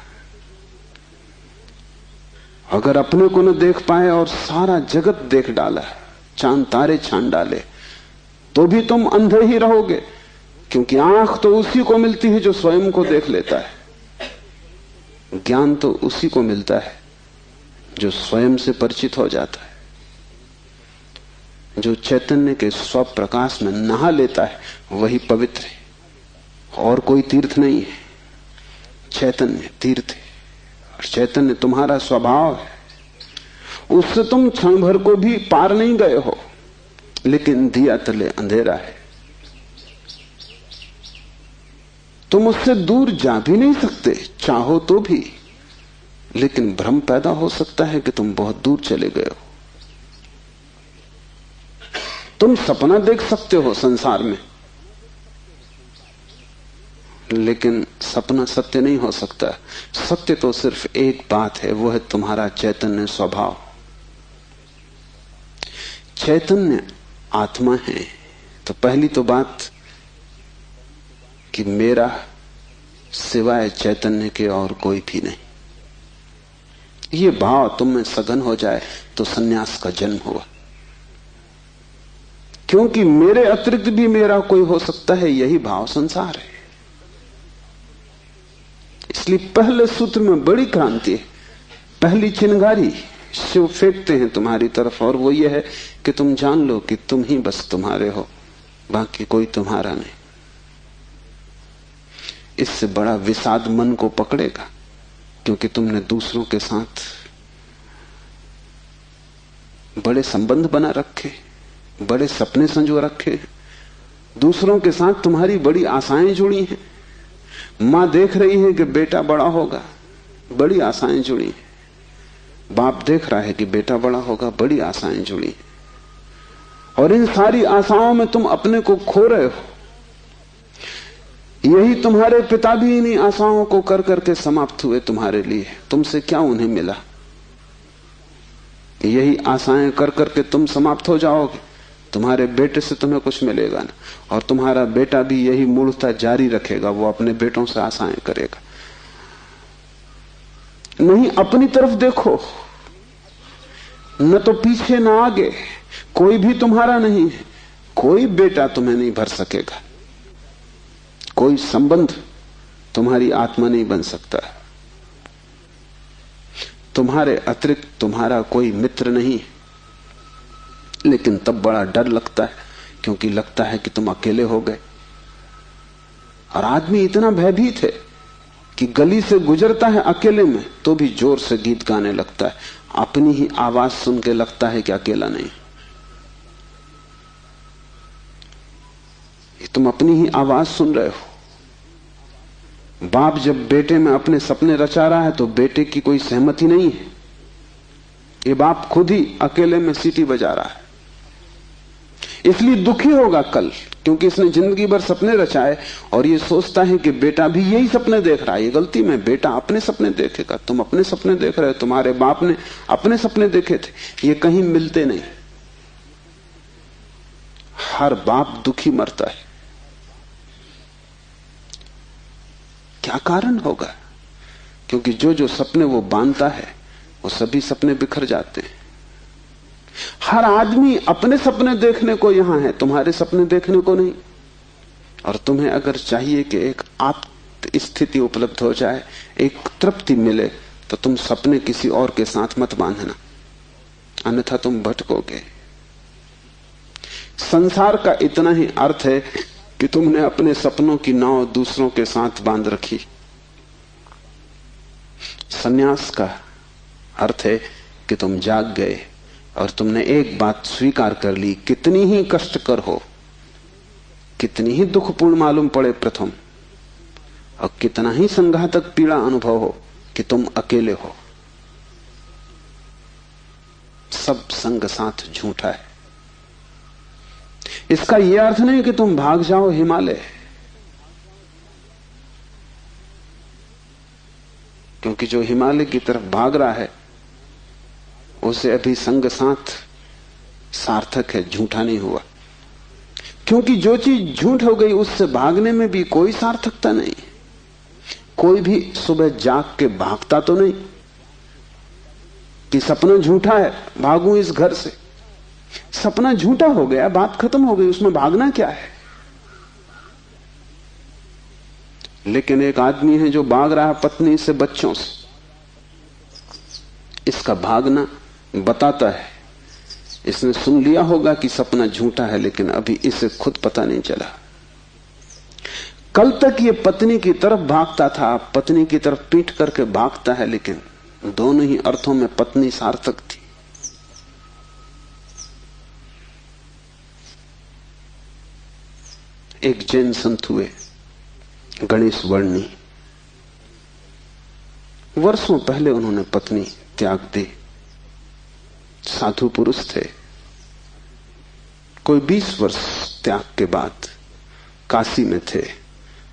अगर अपने को न देख पाए और सारा जगत देख डाला, चांद तारे छान डाले, तो भी तुम अंधे ही रहोगे, क्योंकि आंख तो उसी को मिलती है जो स्वयं को देख लेता है। ज्ञान तो उसी को मिलता है जो स्वयं से परिचित हो जाता है, जो चैतन्य के स्वप्रकाश में नहा लेता है, वही पवित्र है। और कोई तीर्थ नहीं है, चैतन्य तीर्थ है। और चैतन्य तुम्हारा स्वभाव है, उससे तुम क्षण भर को भी पार नहीं गए हो, लेकिन दिया तले अंधेरा है। तुम उससे दूर जा भी नहीं सकते, चाहो तो भी, लेकिन भ्रम पैदा हो सकता है कि तुम बहुत दूर चले गए हो। तुम सपना देख सकते हो संसार में, लेकिन सपना सत्य नहीं हो सकता। सत्य तो सिर्फ एक बात है, वो है तुम्हारा चैतन्य स्वभाव। चैतन्य आत्मा है, तो पहली तो बात कि मेरा सिवाय चैतन्य के और कोई भी नहीं। ये भाव तुम में सघन हो जाए तो सन्यास का जन्म हुआ, क्योंकि मेरे अतिरिक्त भी मेरा कोई हो सकता है, यही भाव संसार है। इसलिए पहले सूत्र में बड़ी क्रांति है। पहली चिंगारी शिव फेंकते हैं तुम्हारी तरफ, और वो ये है कि तुम जान लो कि तुम ही बस तुम्हारे हो, बाकी कोई तुम्हारा नहीं। इससे बड़ा विषाद मन को पकड़ेगा, क्योंकि तुमने दूसरों के साथ बड़े संबंध बना रखे, बड़े सपने संजो रखे हैं, दूसरों के साथ तुम्हारी बड़ी आशाएं जुड़ी हैं। मां देख रही है कि बेटा बड़ा होगा, बड़ी आशाएं जुड़ी हैं। बाप देख रहा है कि बेटा बड़ा होगा, बड़ी आशाएं जुड़ी हैं। और इन सारी आशाओं में तुम अपने को खो रहे हो। यही तुम्हारे पिता भी इन्हीं आशाओं को कर करके समाप्त हुए तुम्हारे लिए। तुमसे क्या उन्हें मिला? यही आशाएं कर करके तुम समाप्त हो जाओगे। तुम्हारे बेटे से तुम्हें कुछ मिलेगा ना, और तुम्हारा बेटा भी यही मूर्खता जारी रखेगा, वो अपने बेटों से आशाएं करेगा। नहीं, अपनी तरफ देखो, न तो पीछे न आगे, कोई भी तुम्हारा नहीं है। कोई बेटा तुम्हें नहीं भर सकेगा, कोई संबंध तुम्हारी आत्मा नहीं बन सकता। तुम्हारे अतिरिक्त तुम्हारा कोई मित्र नहीं। लेकिन तब बड़ा डर लगता है, क्योंकि लगता है कि तुम अकेले हो गए। और आदमी इतना भयभीत है कि गली से गुजरता है अकेले में तो भी जोर से गीत गाने लगता है। अपनी ही आवाज सुन के लगता है कि अकेला नहीं। तुम अपनी ही आवाज सुन रहे हो। बाप जब बेटे में अपने सपने रचा रहा है तो बेटे की कोई सहमति नहीं है। ये बाप खुद ही अकेले में सीटी बजा रहा है। इसलिए दुखी होगा कल, क्योंकि इसने जिंदगी भर सपने रचाए और ये सोचता है कि बेटा भी यही सपने देख रहा है। ये गलती में, बेटा अपने सपने देखेगा, तुम अपने सपने देख रहे हो। तुम्हारे बाप ने अपने सपने देखे थे, ये कहीं मिलते नहीं। हर बाप दुखी मरता है। क्या कारण होगा? क्योंकि जो जो सपने वो बांधता है वो सभी सपने बिखर जाते हैं। हर आदमी अपने सपने देखने को यहां है, तुम्हारे सपने देखने को नहीं। और तुम्हें अगर चाहिए कि एक आत्म स्थिति उपलब्ध हो जाए, एक तृप्ति मिले, तो तुम सपने किसी और के साथ मत बांधना, अन्यथा तुम भटकोगे। संसार का इतना ही अर्थ है कि तुमने अपने सपनों की नाव दूसरों के साथ बांध रखी। संन्यास का अर्थ है कि तुम जाग गए और तुमने एक बात स्वीकार कर ली, कितनी ही कष्टकर हो, कितनी ही दुखपूर्ण मालूम पड़े प्रथम, और कितना ही संघातक पीड़ा अनुभव हो, कि तुम अकेले हो। सब संग साथ झूठा है। इसका यह अर्थ नहीं कि तुम भाग जाओ हिमालय, क्योंकि जो हिमालय की तरफ भाग रहा है उसे अभी संग साथ सार्थक है, झूठा नहीं हुआ। क्योंकि जो चीज झूठ हो गई उससे भागने में भी कोई सार्थकता नहीं। कोई भी सुबह जाग के भागता तो नहीं कि सपना झूठा है, भागूं इस घर से। सपना झूठा हो गया, बात खत्म हो गई, उसमें भागना क्या है? लेकिन एक आदमी है जो भाग रहा है पत्नी से, बच्चों से। इसका भागना बताता है, इसने सुन लिया होगा कि सपना झूठा है, लेकिन अभी इसे खुद पता नहीं चला। कल तक ये पत्नी की तरफ भागता था, पत्नी की तरफ पीट करके भागता है, लेकिन दोनों ही अर्थों में पत्नी सार्थक थी। एक जैन संत हुए, गणेश वर्णी। वर्षों पहले उन्होंने पत्नी त्याग दी। साधु पुरुष थे। कोई 20 वर्ष त्याग के बाद काशी में थे,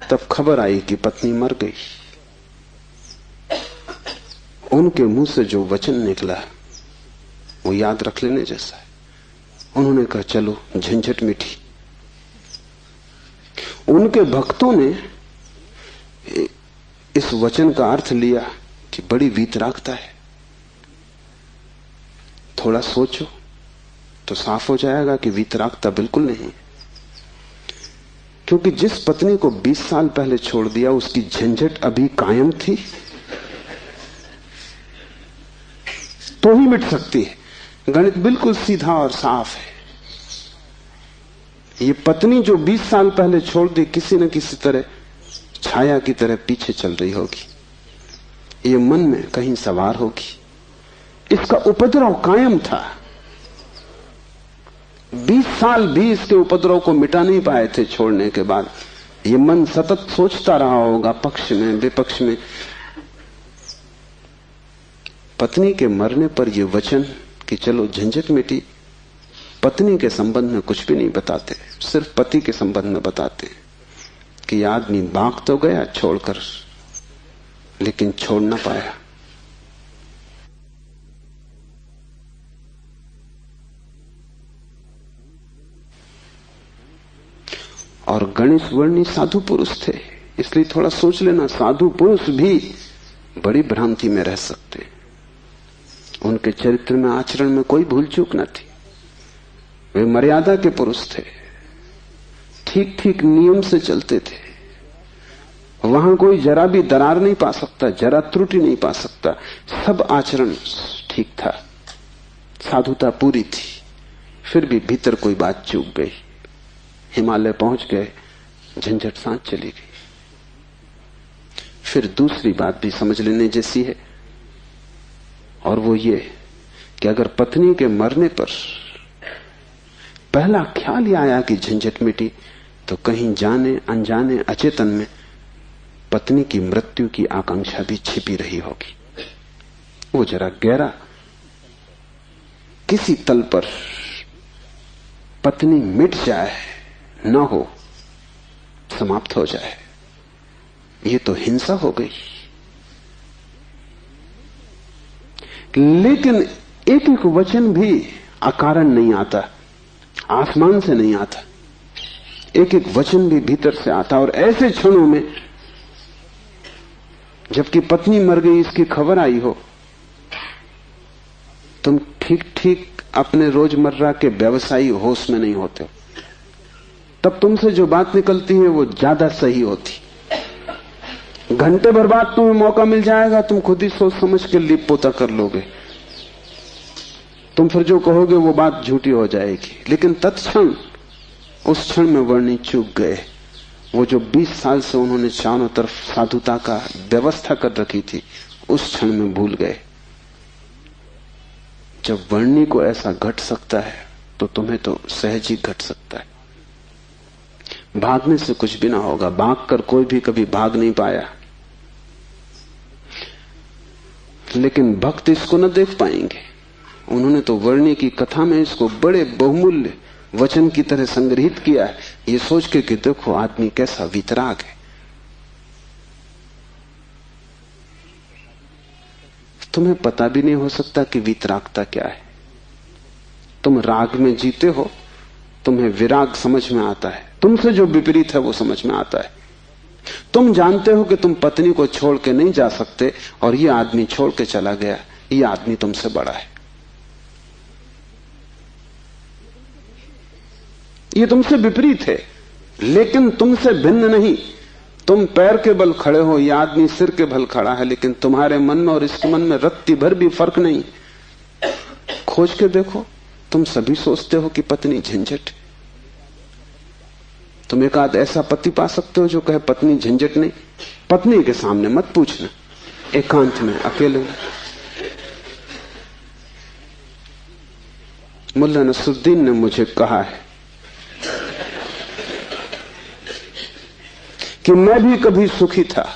तब खबर आई कि पत्नी मर गई। उनके मुंह से जो वचन निकला वो याद रख लेने जैसा है। उन्होंने कहा, चलो झंझट मिटी। उनके भक्तों ने इस वचन का अर्थ लिया कि बड़ी वीतरागता है। थोड़ा सोचो तो साफ हो जाएगा कि वीतरागता बिल्कुल नहीं, क्योंकि जिस पत्नी को 20 साल पहले छोड़ दिया उसकी झंझट अभी कायम थी तो ही मिट सकती है। गणित बिल्कुल सीधा और साफ है। ये पत्नी जो 20 साल पहले छोड़ दी, किसी न किसी तरह छाया की तरह पीछे चल रही होगी, ये मन में कहीं सवार होगी। इसका उपद्रव कायम था। 20 साल भी इसके उपद्रव को मिटा नहीं पाए थे छोड़ने के बाद। ये मन सतत सोचता रहा होगा, पक्ष में विपक्ष में। पत्नी के मरने पर ये वचन कि चलो झंझट मिटी, पत्नी के संबंध में कुछ भी नहीं बताते, सिर्फ पति के संबंध में बताते कि आदमी भाग तो गया छोड़कर, लेकिन छोड़ ना पाया। और गणेश वर्णी साधु पुरुष थे, इसलिए थोड़ा सोच लेना, साधु पुरुष भी बड़ी भ्रांति में रह सकते। उनके चरित्र में, आचरण में कोई भूल चूक न थी। वे मर्यादा के पुरुष थे, ठीक ठीक नियम से चलते थे। वहां कोई जरा भी दरार नहीं पा सकता, जरा त्रुटि नहीं पा सकता। सब आचरण ठीक था, साधुता पूरी थी। फिर भी भीतर कोई बात चूक गई। हिमालय पहुंच गए, झंझट सांस चली गई। फिर दूसरी बात भी समझ लेने जैसी है, और वो ये कि अगर पत्नी के मरने पर पहला ख्याल ही आया कि झंझट मिटी, तो कहीं जाने अनजाने अचेतन में पत्नी की मृत्यु की आकांक्षा भी छिपी रही होगी। वो जरा गहरा किसी तल पर पत्नी मिट जाए, न हो, समाप्त हो जाए, ये तो हिंसा हो गई। लेकिन एक एक वचन भी अकारण नहीं आता, आसमान से नहीं आता। एक एक वचन भी भीतर से आता। और ऐसे क्षणों में जबकि पत्नी मर गई इसकी खबर आई हो, तुम ठीक ठीक अपने रोजमर्रा के व्यवसायी होश में नहीं होते हो। तब तुमसे जो बात निकलती है वो ज्यादा सही होती। घंटे भर बाद तुम्हें मौका मिल जाएगा, तुम खुद ही सोच समझ के लीप पोता कर लोगे। तुम फिर जो कहोगे वो बात झूठी हो जाएगी। लेकिन तत्क्षण, उस क्षण में वर्णी चूक गए। वो जो 20 साल से उन्होंने चारों तरफ साधुता का व्यवस्था कर रखी थी, उस क्षण में भूल गए। जब वर्णी को ऐसा घट सकता है तो तुम्हें तो सहज ही घट सकता है। भागने से कुछ भी ना होगा, भागकर कोई भी कभी भाग नहीं पाया। लेकिन भक्त इसको न देख पाएंगे। उन्होंने तो वर्णी की कथा में इसको बड़े बहुमूल्य वचन की तरह संग्रहित किया है, ये सोच के कि देखो आदमी कैसा वीतराग है। तुम्हें पता भी नहीं हो सकता कि वीतरागता क्या है। तुम राग में जीते हो, तुम्हें विराग समझ में आता है, तुमसे जो विपरीत है वो समझ में आता है। तुम जानते हो कि तुम पत्नी को छोड़ के नहीं जा सकते, और ये आदमी छोड़ के चला गया, ये आदमी तुमसे बड़ा है, ये तुमसे विपरीत है, लेकिन तुमसे भिन्न नहीं। तुम पैर के बल खड़े हो, यह आदमी सिर के बल खड़ा है, लेकिन तुम्हारे मन में और इसके मन में रत्ती भर भी फर्क नहीं। खोज के देखो, तुम सभी सोचते हो कि पत्नी झंझट। तुम एक आध ऐसा पति पा सकते हो जो कहे पत्नी झंझट नहीं। पत्नी के सामने मत पूछना, एकांत में अकेले। मुल्ला नसरुद्दीन ने मुझे कहा है कि मैं भी कभी सुखी था,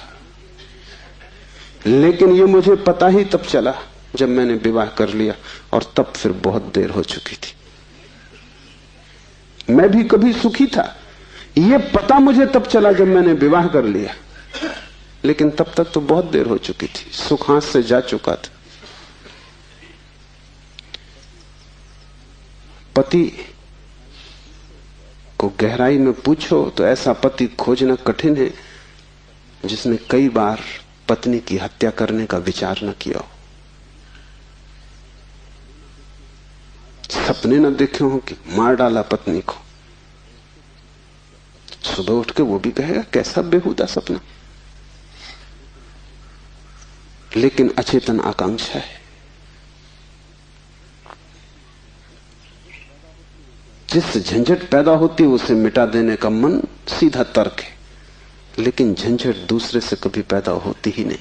लेकिन ये मुझे पता ही तब चला जब मैंने विवाह कर लिया, और तब फिर बहुत देर हो चुकी थी। मैं भी कभी सुखी था, ये पता मुझे तब चला जब मैंने विवाह कर लिया, लेकिन तब तक तो बहुत देर हो चुकी थी, सुख हाथ से जा चुका था। पति को गहराई में पूछो तो ऐसा पति खोजना कठिन है जिसने कई बार पत्नी की हत्या करने का विचार न किया हो, सपने न देखे हो कि मार डाला पत्नी को। सुबह उठ के वो भी कहेगा कैसा बेहुदा सपना, लेकिन अचेतन आकांक्षा है। जिससे झंझट पैदा होती है उसे मिटा देने का मन सीधा तर्क है, लेकिन झंझट दूसरे से कभी पैदा होती ही नहीं।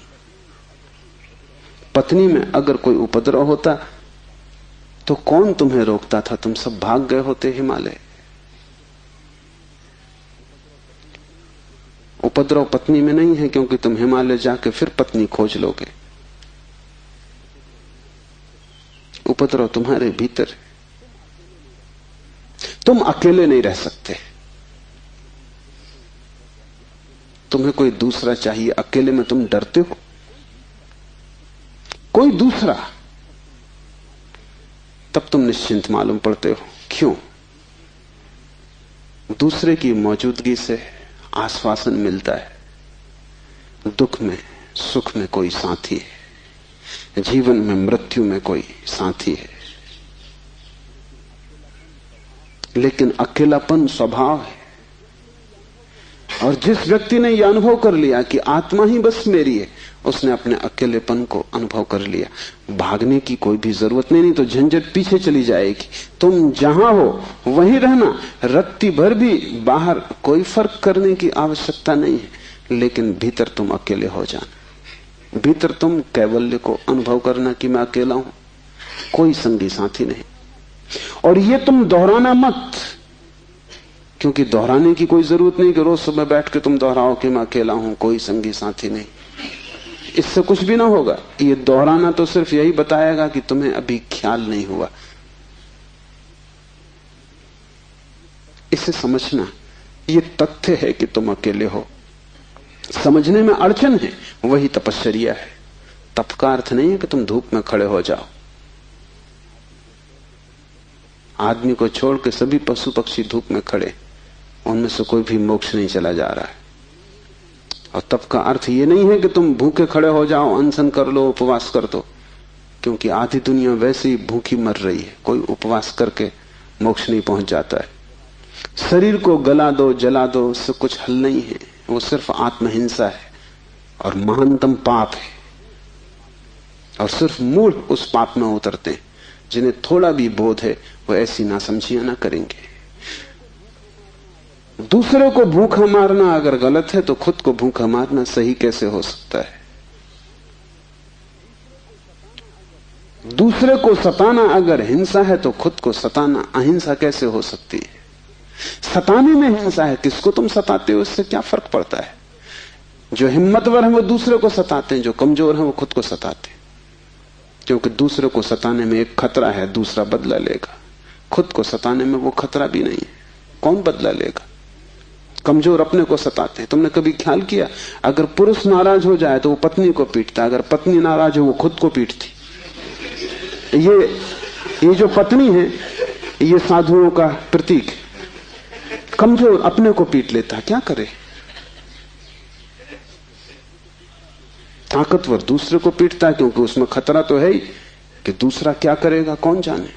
पत्नी में अगर कोई उपद्रव होता तो कौन तुम्हें रोकता था? तुम सब भाग गए होते हिमालय। उपद्रव पत्नी में नहीं है, क्योंकि तुम हिमालय जाके फिर पत्नी खोज लोगे। उपद्रव तुम्हारे भीतर है। तुम अकेले नहीं रह सकते, तुम्हें कोई दूसरा चाहिए। अकेले में तुम डरते हो, कोई दूसरा, तब तुम निश्चिंत मालूम पड़ते हो। क्यों? दूसरे की मौजूदगी से आश्वासन मिलता है। दुख में सुख में कोई साथी है, जीवन में मृत्यु में कोई साथी है। लेकिन अकेलापन स्वभाव है। और जिस व्यक्ति ने यह अनुभव कर लिया कि आत्मा ही बस मेरी है, उसने अपने अकेलेपन को अनुभव कर लिया। भागने की कोई भी जरूरत नहीं तो झंझट पीछे चली जाएगी। तुम जहां हो वहीं रहना, रत्ती भर भी बाहर कोई फर्क करने की आवश्यकता नहीं है। लेकिन भीतर तुम अकेले हो जाना, भीतर तुम कैवल्य को अनुभव करना कि मैं अकेला हूं, कोई संगी साथी नहीं। और ये तुम दोहराना मत, क्योंकि दोहराने की कोई जरूरत नहीं कि रोज सुबह बैठ के तुम दोहराओ कि मैं अकेला हूं, कोई संगी साथी नहीं। इससे कुछ भी ना होगा। ये दोहराना तो सिर्फ यही बताएगा कि तुम्हें अभी ख्याल नहीं हुआ। इसे समझना, ये तथ्य है कि तुम अकेले हो। समझने में अड़चन है, वही तपश्चर्या है। तप का अर्थ नहीं है कि तुम धूप में खड़े हो जाओ। आदमी को छोड़ के सभी पशु पक्षी धूप में खड़े, उनमें से कोई भी मोक्ष नहीं चला जा रहा है। और तप का अर्थ ये नहीं है कि तुम भूखे खड़े हो जाओ, अनशन कर लो, उपवास कर दो, क्योंकि आधी दुनिया वैसे ही भूखी मर रही है। कोई उपवास करके मोक्ष नहीं पहुंच जाता है। शरीर को गला दो, जला दो, उससे कुछ हल नहीं है। वो सिर्फ आत्महिंसा है और महानतम पाप है। और सिर्फ मूढ़ उस पाप में उतरते हैं। जिन्हें थोड़ा भी बोध है वो ऐसी नासमझियां ना करेंगे। दूसरे को भूखा मारना अगर गलत है तो खुद को भूखा मारना सही कैसे हो सकता है? दूसरे को सताना अगर हिंसा है तो खुद को सताना अहिंसा कैसे हो सकती है? सताने में हिंसा है, किसको तुम सताते हो इससे क्या फर्क पड़ता है? जो हिम्मतवर है वो दूसरे को सताते हैं, जो कमजोर है वो खुद को सताते हैं। क्योंकि दूसरे को सताने में एक खतरा है, दूसरा बदला लेगा। खुद को सताने में वो खतरा भी नहीं है, कौन बदला लेगा? कमजोर अपने को सताते हैं। तुमने कभी ख्याल किया, अगर पुरुष नाराज हो जाए तो वो पत्नी को पीटता, अगर पत्नी नाराज हो वो खुद को पीटती। ये जो पत्नी है ये साधुओं का प्रतीक है। कमजोर अपने को पीट लेता, क्या करे? ताकतवर दूसरे को पीटता है, क्योंकि उसमें खतरा तो है ही कि दूसरा क्या करेगा कौन जाने।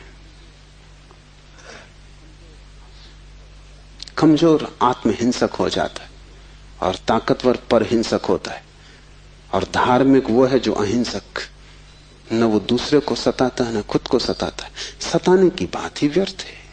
कमजोर आत्महिंसक हो जाता है और ताकतवर परहिंसक होता है। और धार्मिक वो है जो अहिंसक, न वो दूसरे को सताता है न खुद को सताता है। सताने की बात ही व्यर्थ है।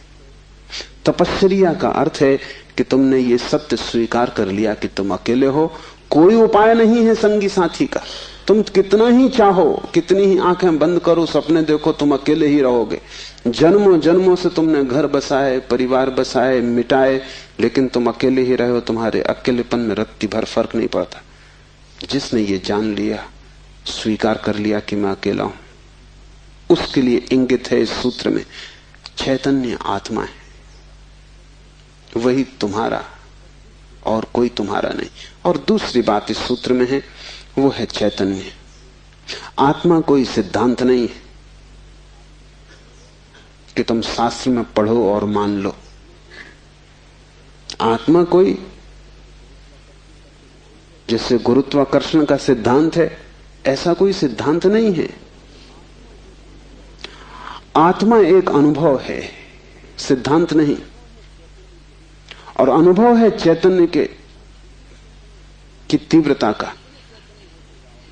तपश्चर्या का अर्थ है कि तुमने ये सत्य स्वीकार कर लिया कि तुम अकेले हो, कोई उपाय नहीं है संगी साथी का। तुम कितना ही चाहो, कितनी ही आंखें बंद करो, सपने देखो, तुम अकेले ही रहोगे। जन्मों जन्मों से तुमने घर बसाए, परिवार बसाए, मिटाए, लेकिन तुम अकेले ही रहे हो। तुम्हारे अकेलेपन में रत्ती भर फर्क नहीं पड़ता। जिसने ये जान लिया, स्वीकार कर लिया कि मैं अकेला हूं, उसके लिए इंगित है इस सूत्र में चैतन्य आत्मा है, वही तुम्हारा और कोई तुम्हारा नहीं। और दूसरी बात इस सूत्र में है, वो है चैतन्य। आत्मा कोई सिद्धांत नहीं है कि तुम शास्त्र में पढ़ो और मान लो। आत्मा कोई, जैसे गुरुत्वाकर्षण का सिद्धांत है, ऐसा कोई सिद्धांत नहीं है। आत्मा एक अनुभव है, सिद्धांत नहीं। और अनुभव है चैतन्य की तीव्रता का।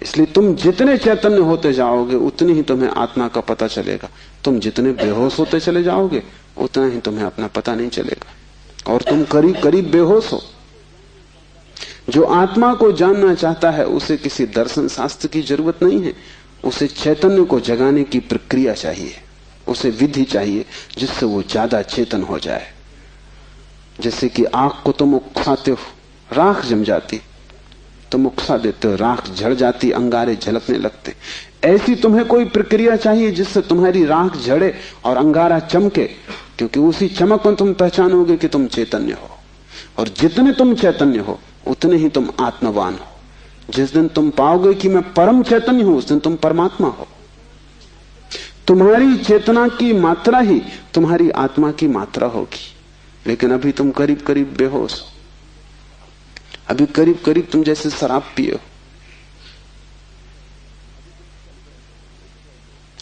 इसलिए तुम जितने चैतन्य होते जाओगे उतनी ही तुम्हें आत्मा का पता चलेगा। तुम जितने बेहोश होते चले जाओगे उतना ही तुम्हें अपना पता नहीं चलेगा, और तुम करीब करीब बेहोश हो। जो आत्मा को जानना चाहता है उसे किसी दर्शन शास्त्र की जरूरत नहीं है, उसे चैतन्य को जगाने की प्रक्रिया चाहिए। उसे विधि चाहिए जिससे वो ज्यादा चेतन हो जाए। जैसे कि आग को तुम उकसाते हो, राख जम जाती, तुम उकसा देते हो, राख झड़ जाती, अंगारे झलकने लगते। ऐसी तुम्हें कोई प्रक्रिया चाहिए जिससे तुम्हारी राख झड़े और अंगारा चमके, क्योंकि उसी चमक में तुम पहचानोगे कि तुम चैतन्य हो। और जितने तुम चैतन्य हो उतने ही तुम आत्मवान हो। जिस दिन तुम पाओगे कि मैं परम चैतन्य हूं, उस दिन तुम परमात्मा हो। तुम्हारी चेतना की मात्रा ही तुम्हारी आत्मा की मात्रा होगी। लेकिन अभी तुम करीब करीब बेहोश हो, अभी करीब करीब तुम जैसे शराब पिए हो,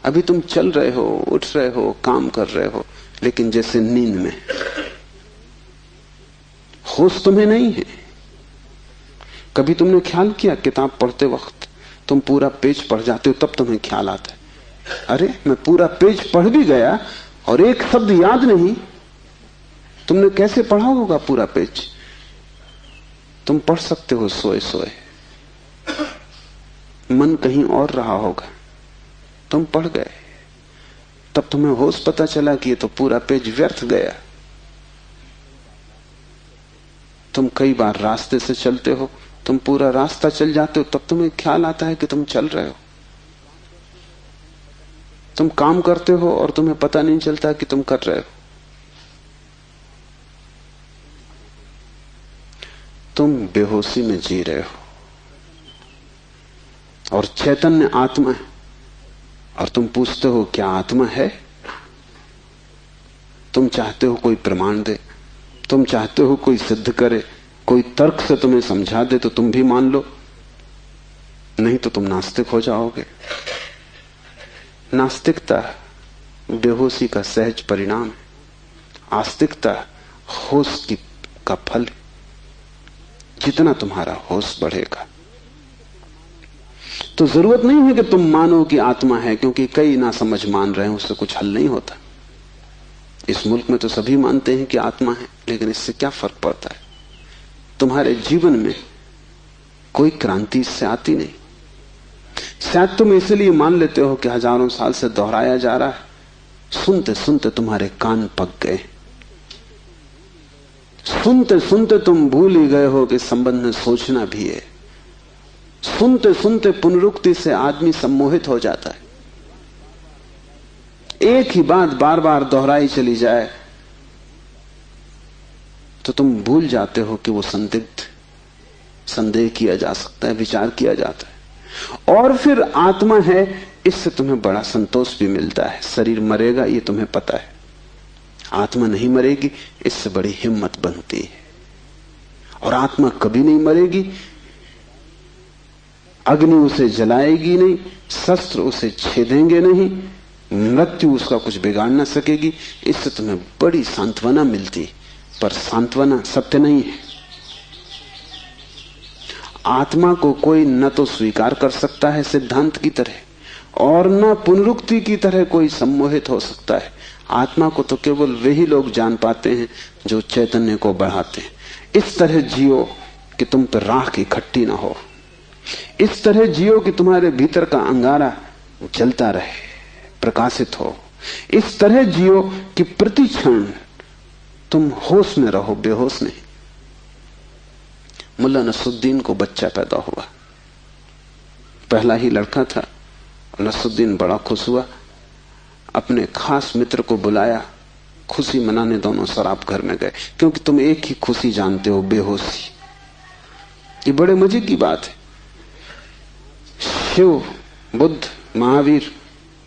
अभी तुम चल रहे हो, उठ रहे हो, काम कर रहे हो, लेकिन जैसे नींद में। होश तुम्हें नहीं है। कभी तुमने ख्याल किया, किताब पढ़ते वक्त तुम पूरा पेज पढ़ जाते हो, तब तुम्हें ख्याल आता है, अरे मैं पूरा पेज पढ़ भी गया और एक शब्द याद नहीं। तुमने कैसे पढ़ा होगा पूरा पेज? तुम पढ़ सकते हो सोए सोए, मन कहीं और रहा होगा, तुम पढ़ गए, तब तुम्हें होश पता चला कि ये तो पूरा पेज व्यर्थ गया। तुम कई बार रास्ते से चलते हो, तुम पूरा रास्ता चल जाते हो, तब तुम्हें ख्याल आता है कि तुम चल रहे हो। तुम काम करते हो और तुम्हें पता नहीं चलता कि तुम कर रहे हो। तुम बेहोशी में जी रहे हो और चैतन्य आत्मा है, और तुम पूछते हो क्या आत्मा है? तुम चाहते हो कोई प्रमाण दे, तुम चाहते हो कोई सिद्ध करे, कोई तर्क से तुम्हें समझा दे तो तुम भी मान लो, नहीं तो तुम नास्तिक हो जाओगे। नास्तिकता बेहोशी का सहज परिणाम है, आस्तिकता होश का फल। जितना तुम्हारा होश बढ़ेगा, तो जरूरत नहीं है कि तुम मानो कि आत्मा है, क्योंकि कई ना समझ मान रहे हैं, उससे कुछ हल नहीं होता। इस मुल्क में तो सभी मानते हैं कि आत्मा है, लेकिन इससे क्या फर्क पड़ता है? तुम्हारे जीवन में कोई क्रांति इससे आती नहीं। शायद तुम इसलिए मान लेते हो कि हजारों साल से दोहराया जा रहा है, सुनते सुनते तुम्हारे कान पक गए, सुनते सुनते तुम भूल ही गए हो कि संबंध में सोचना भी है। सुनते सुनते पुनरुक्ति से आदमी सम्मोहित हो जाता है। एक ही बात बार बार दोहराई चली जाए तो तुम भूल जाते हो कि वो संदिग्ध, संदेह किया जा सकता है, विचार किया जाता है। और फिर आत्मा है, इससे तुम्हें बड़ा संतोष भी मिलता है। शरीर मरेगा ये तुम्हें पता है, आत्मा नहीं मरेगी, इससे बड़ी हिम्मत बनती है। और आत्मा कभी नहीं मरेगी, अग्नि उसे जलाएगी नहीं, शस्त्र उसे छेदेंगे नहीं, मृत्यु उसका कुछ बिगाड़ ना सकेगी। इससे तुम्हें बड़ी सांत्वना मिलती, पर सांत्वना सत्य नहीं है। आत्मा को कोई न तो स्वीकार कर सकता है सिद्धांत की तरह, और न पुनरुक्ति की तरह कोई सम्मोहित हो सकता है। आत्मा को तो केवल वही लोग जान पाते हैं जो चैतन्य को बढ़ाते हैं। इस तरह जियो कि तुम पर राख इकट्ठी ना हो, इस तरह जियो कि तुम्हारे भीतर का अंगारा जलता रहे, प्रकाशित हो। इस तरह जियो कि प्रति क्षण तुम होश में रहो, बेहोश नहीं। मुल्ला नसरुद्दीन को बच्चा पैदा हुआ, पहला ही लड़का था। नसरुद्दीन बड़ा खुश हुआ, अपने खास मित्र को बुलाया, खुशी मनाने दोनों शराब घर में गए। क्योंकि तुम एक ही खुशी जानते हो, बेहोशी। ये बड़े मजे की बात है। शिव, बुद्ध, महावीर,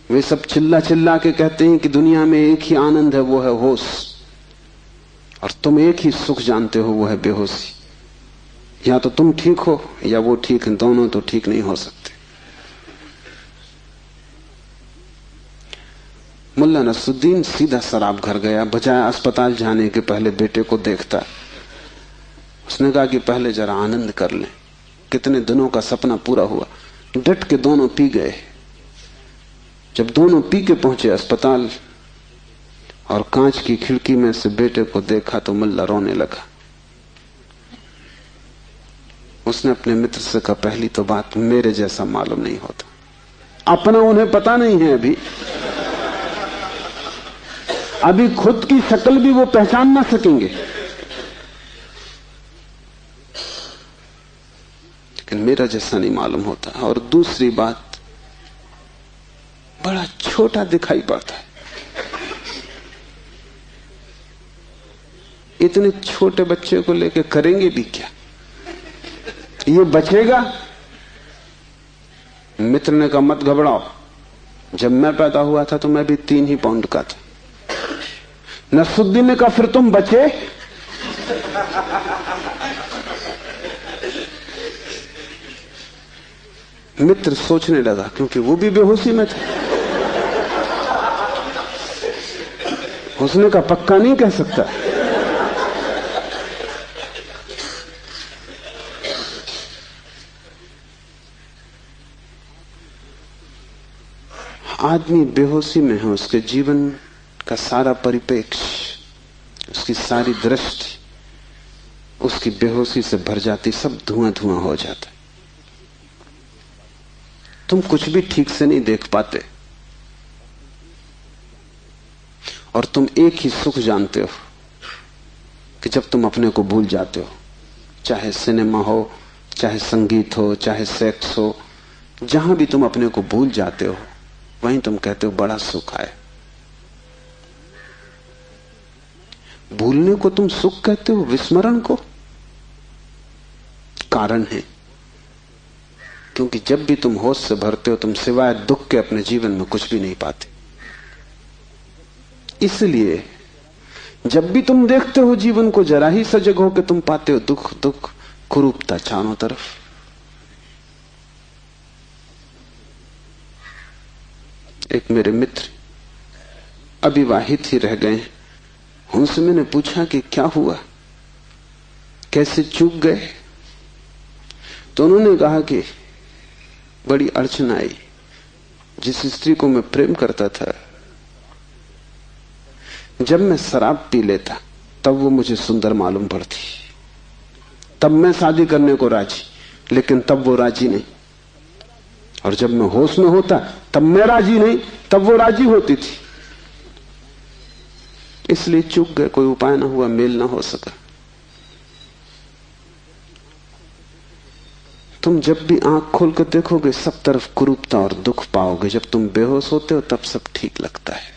वे सब चिल्ला चिल्ला के कहते हैं कि दुनिया में एक ही आनंद है, वो है होश। और तुम एक ही सुख जानते हो, वो है बेहोशी। या तो तुम ठीक हो या वो ठीक है, दोनों तो ठीक नहीं हो सकते। मुल्ला नसरुद्दीन सीधा शराब घर गया, बजाय अस्पताल जाने के पहले बेटे को देखता। उसने कहा कि पहले जरा आनंद कर लें। कितने दिनों का सपना पूरा हुआ। डट के दोनों पी गए। जब दोनों पी के पहुंचे अस्पताल और कांच की खिड़की में से बेटे को देखा तो मुल्ला रोने लगा। उसने अपने मित्र से कहा, पहली तो बात मेरे जैसा मालूम नहीं होता। अपना उन्हें पता नहीं है अभी, अभी खुद की शक्ल भी वो पहचान ना सकेंगे। लेकिन मेरा जैसा नहीं मालूम होता। और दूसरी बात, बड़ा छोटा दिखाई पड़ता है। इतने छोटे बच्चे को लेके करेंगे भी क्या? ये बचेगा? मित्र ने कहा मत घबराओ, जब मैं पैदा हुआ था तो मैं भी 3 ही पाउंड का था। नसरुद्दीन ने कहा फिर तुम बचे? मित्र सोचने लगा, क्योंकि वो भी बेहोशी में था। उसने कहा पक्का नहीं कह सकता। आदमी बेहोशी में है, उसके जीवन का सारा परिप्रेक्ष्य, उसकी सारी दृष्टि उसकी बेहोशी से भर जाती, सब धुआं धुआं हो जाता है। तुम कुछ भी ठीक से नहीं देख पाते, और तुम एक ही सुख जानते हो कि जब तुम अपने को भूल जाते हो, चाहे सिनेमा हो, चाहे संगीत हो, चाहे सेक्स हो, जहां भी तुम अपने को भूल जाते हो वहीं तुम कहते हो बड़ा सुख आए। भूलने को तुम सुख कहते हो, विस्मरण को? कारण है, क्योंकि जब भी तुम होश से भरते हो तुम सिवाय दुख के अपने जीवन में कुछ भी नहीं पाते। इसलिए जब भी तुम देखते हो जीवन को, जरा ही सजग हो के तुम पाते हो दुख दुख, कुरूपता चारों तरफ। एक मेरे मित्र अविवाहित ही रह गए, उनसे मैंने पूछा कि क्या हुआ, कैसे चूक गए? तो उन्होंने कहा कि बड़ी अड़चन आई। जिस स्त्री को मैं प्रेम करता था, जब मैं शराब पी लेता तब वो मुझे सुंदर मालूम पड़ती, तब मैं शादी करने को राजी, लेकिन तब वो राजी नहीं। और जब मैं होश में होता तब मैं राजी नहीं, तब वो राजी होती थी। इसलिए चूक गए, कोई उपाय ना हुआ, मेल ना हो सका। तुम जब भी आंख खोल कर देखोगे सब तरफ कुरूपता और दुख पाओगे। जब तुम बेहोश होते हो तब सब ठीक लगता है।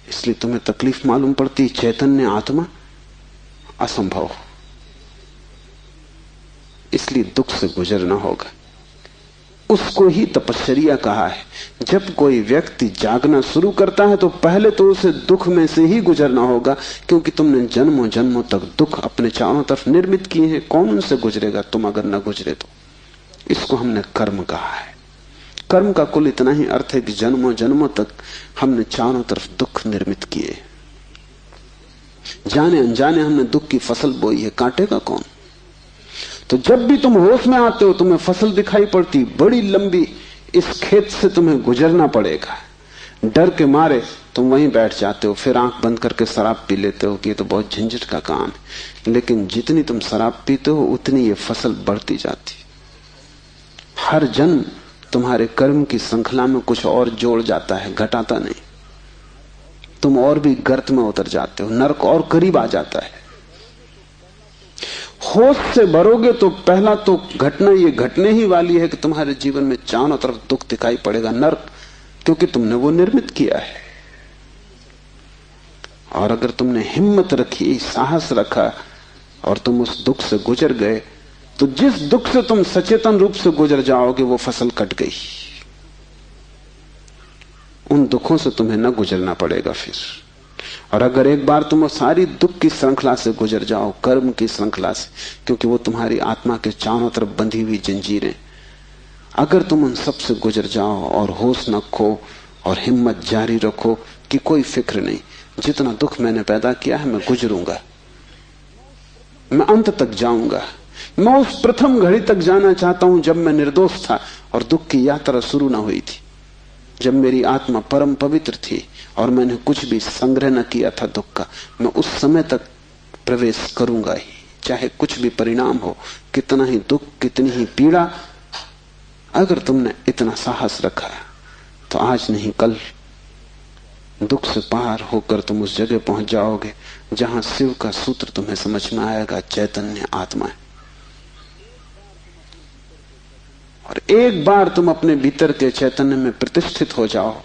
इसलिए तुम्हें तकलीफ मालूम पड़ती, चैतन्य आत्मा असंभव, इसलिए दुख से गुजरना होगा। उसको ही तपश्चर्या कहा है। जब कोई व्यक्ति जागना शुरू करता है तो पहले तो उसे दुख में से ही गुजरना होगा, क्योंकि तुमने जन्मों जन्मों तक दुख अपने चारों तरफ निर्मित किए हैं। कौन उनसे गुजरेगा तुम अगर न गुजरे तो? इसको हमने कर्म कहा है। कर्म का कुल इतना ही अर्थ है कि जन्मों जन्मों तक हमने चारों तरफ दुख निर्मित किए, जाने अनजाने हमने दुख की फसल बोई है, काटेगा कौन? तो जब भी तुम होश में आते हो तुम्हें फसल दिखाई पड़ती, बड़ी लंबी, इस खेत से तुम्हें गुजरना पड़ेगा। डर के मारे तुम वहीं बैठ जाते हो, फिर आंख बंद करके शराब पी लेते हो कि ये तो बहुत झंझट का काम है। लेकिन जितनी तुम शराब पीते हो उतनी ये फसल बढ़ती जाती। हर जन्म तुम्हारे कर्म की श्रृंखला में कुछ और जोड़ जाता है, घटाता नहीं। तुम और भी गर्त में उतर जाते हो, नरक और करीब आ जाता है। होश से भरोगे तो पहला तो घटना ये घटने ही वाली है कि तुम्हारे जीवन में चारों तरफ दुख दिखाई पड़ेगा, नरक, क्योंकि तुमने वो निर्मित किया है। और अगर तुमने हिम्मत रखी, साहस रखा और तुम उस दुख से गुजर गए, तो जिस दुख से तुम सचेतन रूप से गुजर जाओगे वो फसल कट गई। उन दुखों से तुम्हें न गुजरना पड़ेगा फिर। और अगर एक बार तुम सारी दुख की श्रृंखला से गुजर जाओ, कर्म की श्रृंखला से, क्योंकि वो तुम्हारी आत्मा के चारों तरफ बंधी हुई जंजीरें, अगर तुम उन सब से गुजर जाओ और होश न खो और हिम्मत जारी रखो कि कोई फिक्र नहीं, जितना दुख मैंने पैदा किया है मैं गुजरूंगा, मैं अंत तक जाऊंगा। मैं उस प्रथम घड़ी तक जाना चाहता हूं जब मैं निर्दोष था और दुख की यात्रा शुरू ना हुई थी, जब मेरी आत्मा परम पवित्र थी और मैंने कुछ भी संग्रह न किया था दुख का। मैं उस समय तक प्रवेश करूंगा ही, चाहे कुछ भी परिणाम हो, कितना ही दुख, कितनी ही पीड़ा। अगर तुमने इतना साहस रखा तो आज नहीं कल दुख से पार होकर तुम उस जगह पहुंच जाओगे जहां शिव का सूत्र तुम्हें समझ में आएगा, चैतन्य आत्मा है। और एक बार तुम अपने भीतर के चैतन्य में प्रतिष्ठित हो जाओ,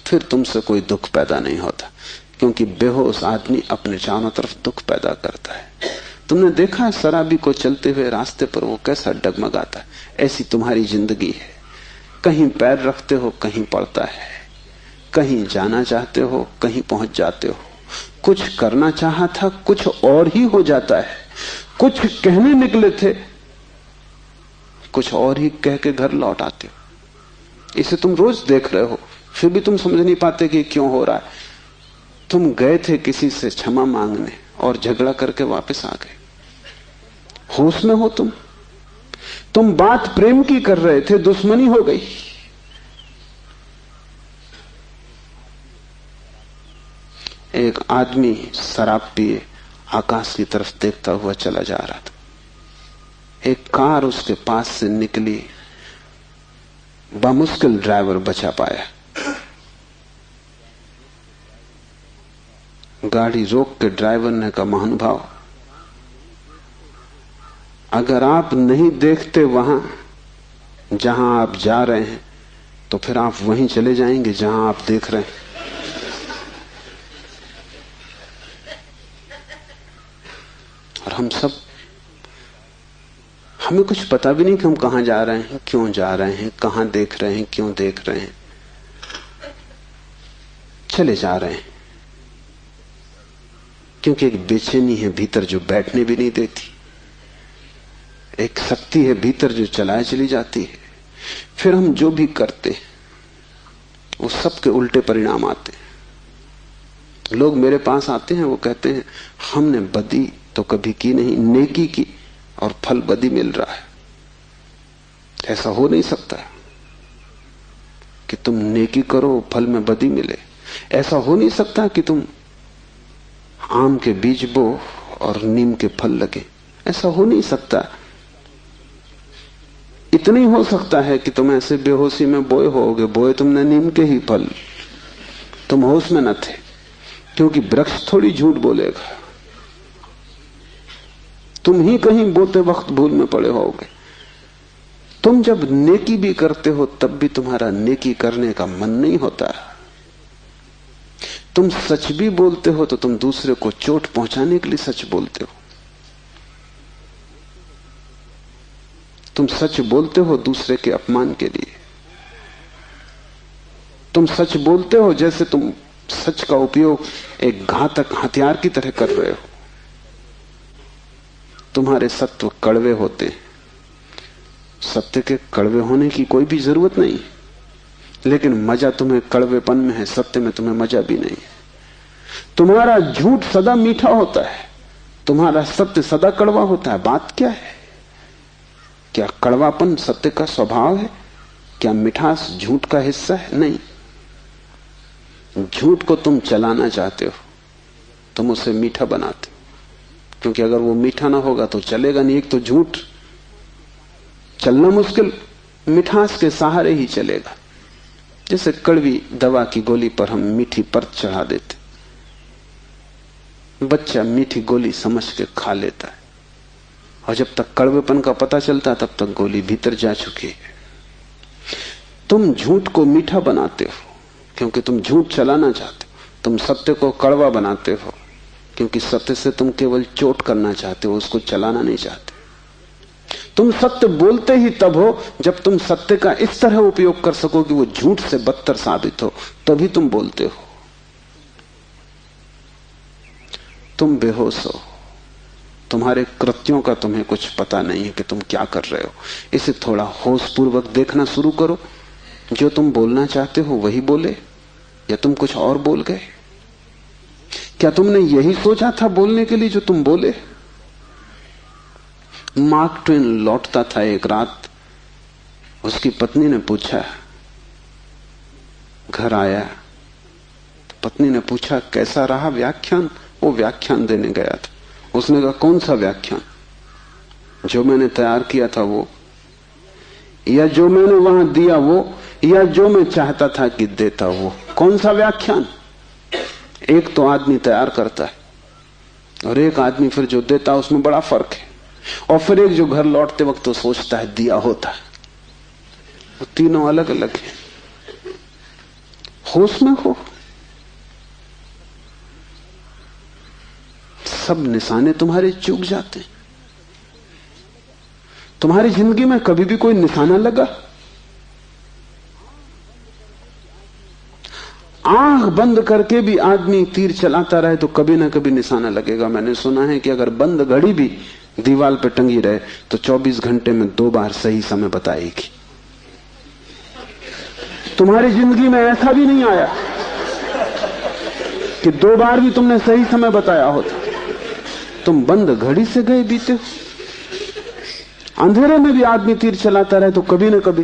फिर तुमसे कोई दुख पैदा नहीं होता, क्योंकि बेहोश आदमी अपने चारों तरफ दुख पैदा करता है। तुमने देखा है शराबी को चलते हुए रास्ते पर वो कैसा डगमगाता है? ऐसी तुम्हारी जिंदगी है। कहीं पैर रखते हो, कहीं पड़ता है, कहीं जाना चाहते हो, कहीं पहुंच जाते हो। कुछ करना चाहा था, कुछ और ही हो जाता है। कुछ कहने निकले थे, कुछ और ही कह के घर लौट आते हो। इसे तुम रोज देख रहे हो, फिर भी तुम समझ नहीं पाते कि क्यों हो रहा है। तुम गए थे किसी से क्षमा मांगने और झगड़ा करके वापस आ गए। होश में हो तुम बात प्रेम की कर रहे थे, दुश्मनी हो गई। एक आदमी शराब पिए आकाश की तरफ देखता हुआ चला जा रहा था। एक कार उसके पास से निकली, बामुश्किल ड्राइवर बचा पाया। गाड़ी रोक के ड्राइवर ने कहा, महानुभाव, अगर आप नहीं देखते वहां जहां आप जा रहे हैं तो फिर आप वहीं चले जाएंगे जहां आप देख रहे हैं। और हमें कुछ पता भी नहीं कि हम कहां जा रहे हैं, क्यों जा रहे हैं, कहां देख रहे हैं, क्यों देख रहे हैं। चले जा रहे हैं क्योंकि एक बेचैनी है भीतर जो बैठने भी नहीं देती, एक शक्ति है भीतर जो चलाए चली जाती है। फिर हम जो भी करते वो सबके उल्टे परिणाम आते हैं। लोग मेरे पास आते हैं, वो कहते हैं हमने बदी तो कभी की नहीं, नेकी की और फल बदी मिल रहा है। ऐसा हो नहीं सकता कि तुम नेकी करो फल में बदी मिले। ऐसा हो नहीं सकता कि तुम आम के बीज बो और नीम के फल लगे। ऐसा हो नहीं सकता। इतना ही हो सकता है कि तुम ऐसे बेहोशी में बोए होगे, बोए तुमने नीम के ही फल, तुम होश में न थे, क्योंकि वृक्ष थोड़ी झूठ बोलेगा। तुम ही कहीं बोते वक्त भूल में पड़े होगे। तुम जब नेकी भी करते हो तब भी तुम्हारा नेकी करने का मन नहीं होता। तुम सच भी बोलते हो तो तुम दूसरे को चोट पहुंचाने के लिए सच बोलते हो। तुम सच बोलते हो दूसरे के अपमान के लिए। तुम सच बोलते हो जैसे तुम सच का उपयोग एक घातक हथियार की तरह कर रहे हो। तुम्हारे सत्व कड़वे होते, सत्य के कड़वे होने की कोई भी जरूरत नहीं, लेकिन मजा तुम्हें कड़वेपन में है, सत्य में तुम्हें मजा भी नहीं है। तुम्हारा झूठ सदा मीठा होता है, तुम्हारा सत्य सदा कड़वा होता है। बात क्या है? क्या कड़वापन सत्य का स्वभाव है? क्या मिठास झूठ का हिस्सा है? नहीं। झूठ को तुम चलाना चाहते हो, तुम उसे मीठा बनाते हो, क्योंकि अगर वो मीठा ना होगा तो चलेगा नहीं। एक तो झूठ चलना मुश्किल, मिठास के सहारे ही चलेगा। जैसे कड़वी दवा की गोली पर हम मीठी परत चढ़ा देते, बच्चा मीठी गोली समझ के खा लेता है, और जब तक कड़वेपन का पता चलता तब तक गोली भीतर जा चुकी है। तुम झूठ को मीठा बनाते हो क्योंकि तुम झूठ चलाना चाहते हो। तुम सत्य को कड़वा बनाते हो क्योंकि सत्य से तुम केवल चोट करना चाहते हो, उसको चलाना नहीं चाहते। तुम सत्य बोलते ही तब हो जब तुम सत्य का इस तरह उपयोग कर सको कि वो झूठ से बदतर साबित हो, तभी तुम बोलते हो। तुम बेहोश हो, तुम्हारे कृत्यों का तुम्हें कुछ पता नहीं है कि तुम क्या कर रहे हो। इसे थोड़ा होश पूर्वक देखना शुरू करो। जो तुम बोलना चाहते हो वही बोले, या तुम कुछ और बोल गए? क्या तुमने यही सोचा था बोलने के लिए जो तुम बोले? मार्क ट्वेन लौटता था एक रात, उसकी पत्नी ने पूछा, घर आया तो पत्नी ने पूछा कैसा रहा व्याख्यान? वो व्याख्यान देने गया था। उसने कहा कौन सा व्याख्यान? जो मैंने तैयार किया था वो, या जो मैंने वहां दिया वो, या जो मैं चाहता था कि देता वो। कौन सा व्याख्यान? एक तो आदमी तैयार करता है और एक आदमी फिर जो देता है, उसमें बड़ा फर्क है। और फिर एक जो घर लौटते वक्त तो सोचता है दिया होता। वो तीनों अलग अलग हैं। होश में हो, सब निशाने तुम्हारे चूक जाते हैं। तुम्हारी जिंदगी में कभी भी कोई निशाना लगा? आंख बंद करके भी आदमी तीर चलाता रहे तो कभी ना कभी निशाना लगेगा। मैंने सुना है कि अगर बंद घड़ी भी दीवार पे टंगी रहे तो 24 घंटे में 2 बार सही समय बताएगी। तुम्हारी जिंदगी में ऐसा भी नहीं आया कि 2 बार भी तुमने सही समय बताया होता। तुम बंद घड़ी से गए बीते हो। अंधेरे में भी आदमी तीर चलाता रहे तो कभी ना कभी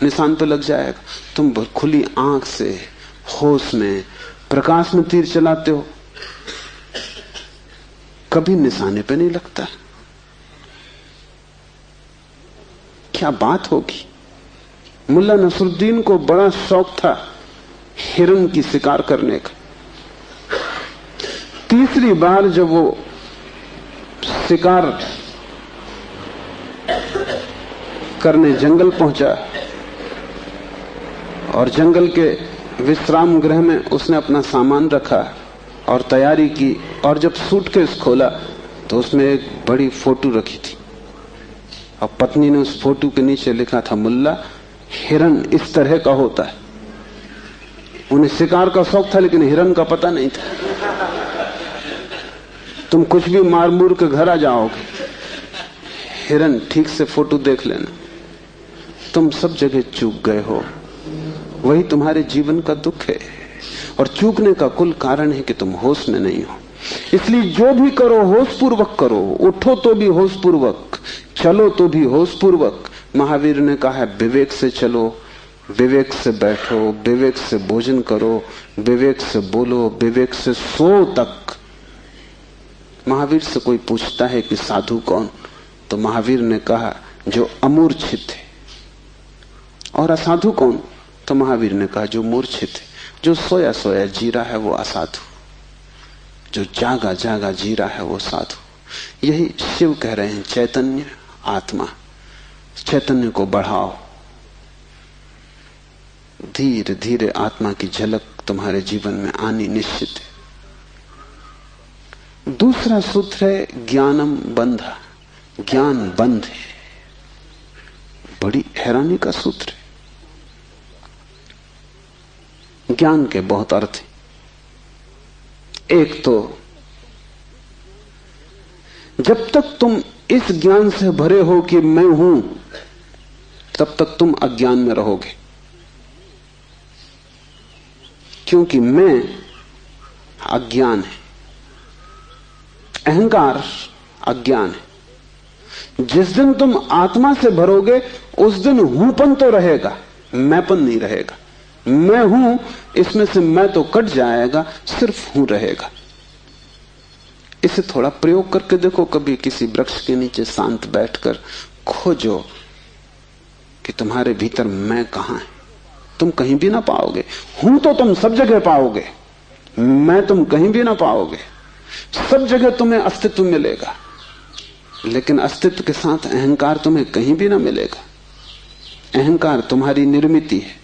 निशान पे लग जाएगा। तुम खुली आंख से होश में प्रकाश में तीर चलाते हो, कभी निशाने पे नहीं लगता। क्या बात होगी? मुल्ला नसरुद्दीन को बड़ा शौक था हिरन की शिकार करने का। तीसरी बार जब वो शिकार करने जंगल पहुंचा और जंगल के विश्राम गृह में उसने अपना सामान रखा और तैयारी की, और जब सूटकेस खोला तो उसमें एक बड़ी फोटो रखी थी और पत्नी ने उस फोटो के नीचे लिखा था, मुल्ला हिरन इस तरह का होता है। उन्हें शिकार का शौक था लेकिन हिरन का पता नहीं था। तुम कुछ भी मार मूर के घर आ जाओगे, हिरन ठीक से फोटो देख लेना। तुम सब जगह चूक गए हो, वही तुम्हारे जीवन का दुख है। और चूकने का कुल कारण है कि तुम होश में नहीं हो। इसलिए जो भी करो होश पूर्वक करो। उठो तो भी होश पूर्वक, चलो तो भी होश पूर्वक। महावीर ने कहा है विवेक से चलो, विवेक से बैठो, विवेक से भोजन करो, विवेक से बोलो, विवेक से सो तक। महावीर से कोई पूछता है कि साधु कौन, तो महावीर ने कहा जो अमूर्छित है। और असाधु कौन, तो महावीर ने कहा जो मूर्छित है, जो सोया सोया जी रहा है वो असाधु, जो जागा जागा जी रहा है वो साधु। यही शिव कह रहे हैं, चैतन्य आत्मा। चैतन्य को बढ़ाओ, धीरे धीरे आत्मा की झलक तुम्हारे जीवन में आनी निश्चित है। दूसरा सूत्र है ज्ञानम बंधा। ज्ञान बंध है। बड़ी हैरानी का सूत्र है। ज्ञान के बहुत अर्थ हैं। एक तो जब तक तुम इस ज्ञान से भरे हो कि मैं हूं, तब तक तुम अज्ञान में रहोगे, क्योंकि मैं अज्ञान है, अहंकार अज्ञान है। जिस दिन तुम आत्मा से भरोगे उस दिन हूंपन तो रहेगा, मैंपन नहीं रहेगा। मैं हूं, इसमें से मैं तो कट जाएगा, सिर्फ हूं रहेगा। इसे थोड़ा प्रयोग करके देखो। कभी किसी वृक्ष के नीचे शांत बैठकर खोजो कि तुम्हारे भीतर मैं कहां है। तुम कहीं भी ना पाओगे। हूं तो तुम सब जगह पाओगे, मैं तुम कहीं भी ना पाओगे। सब जगह तुम्हें अस्तित्व मिलेगा, लेकिन अस्तित्व के साथ अहंकार तुम्हें कहीं भी ना मिलेगा। अहंकार तुम्हारी निर्मित है,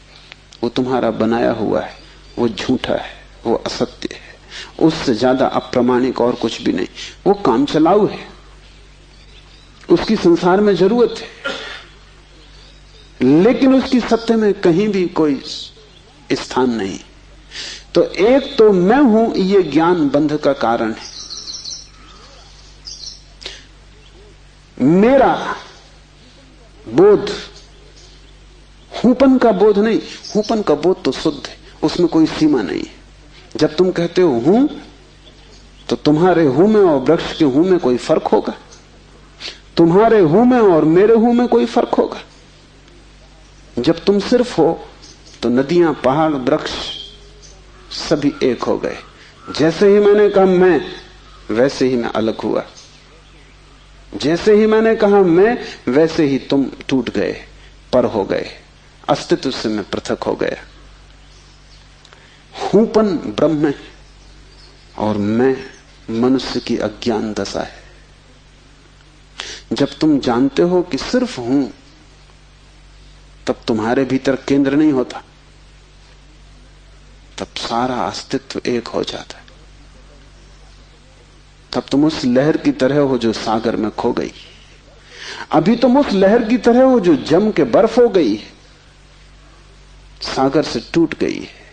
वो तुम्हारा बनाया हुआ है, वो झूठा है, वो असत्य है, उससे ज्यादा अप्रामाणिक और कुछ भी नहीं। वो काम चलाऊ है, उसकी संसार में जरूरत है, लेकिन उसकी सत्य में कहीं भी कोई स्थान नहीं। तो एक तो मैं हूं, ये ज्ञान बंध का कारण है। मेरा बोध हूपन का बोध नहीं। हूपन का बोध तो शुद्ध है, उसमें कोई सीमा नहीं है। जब तुम कहते हो हूं, तो तुम्हारे हूं में और वृक्ष के हूं में कोई फर्क होगा? तुम्हारे हूं में और मेरे हूं में कोई फर्क होगा? जब तुम सिर्फ हो तो नदियां, पहाड़, वृक्ष सभी एक हो गए। जैसे ही मैंने कहा मैं, वैसे ही मैं अलग हुआ। जैसे ही मैंने कहा मैं, वैसे ही तुम टूट गए, पर हो गए, अस्तित्व से मैं पृथक हो गया। हूंपन ब्रह्म है और मैं मनुष्य की अज्ञान दशा है। जब तुम जानते हो कि सिर्फ हूं, तब तुम्हारे भीतर केंद्र नहीं होता, तब सारा अस्तित्व एक हो जाता है। तब तुम उस लहर की तरह हो जो सागर में खो गई। अभी तुम उस लहर की तरह हो जो जम के बर्फ हो गई है, सागर से टूट गई है।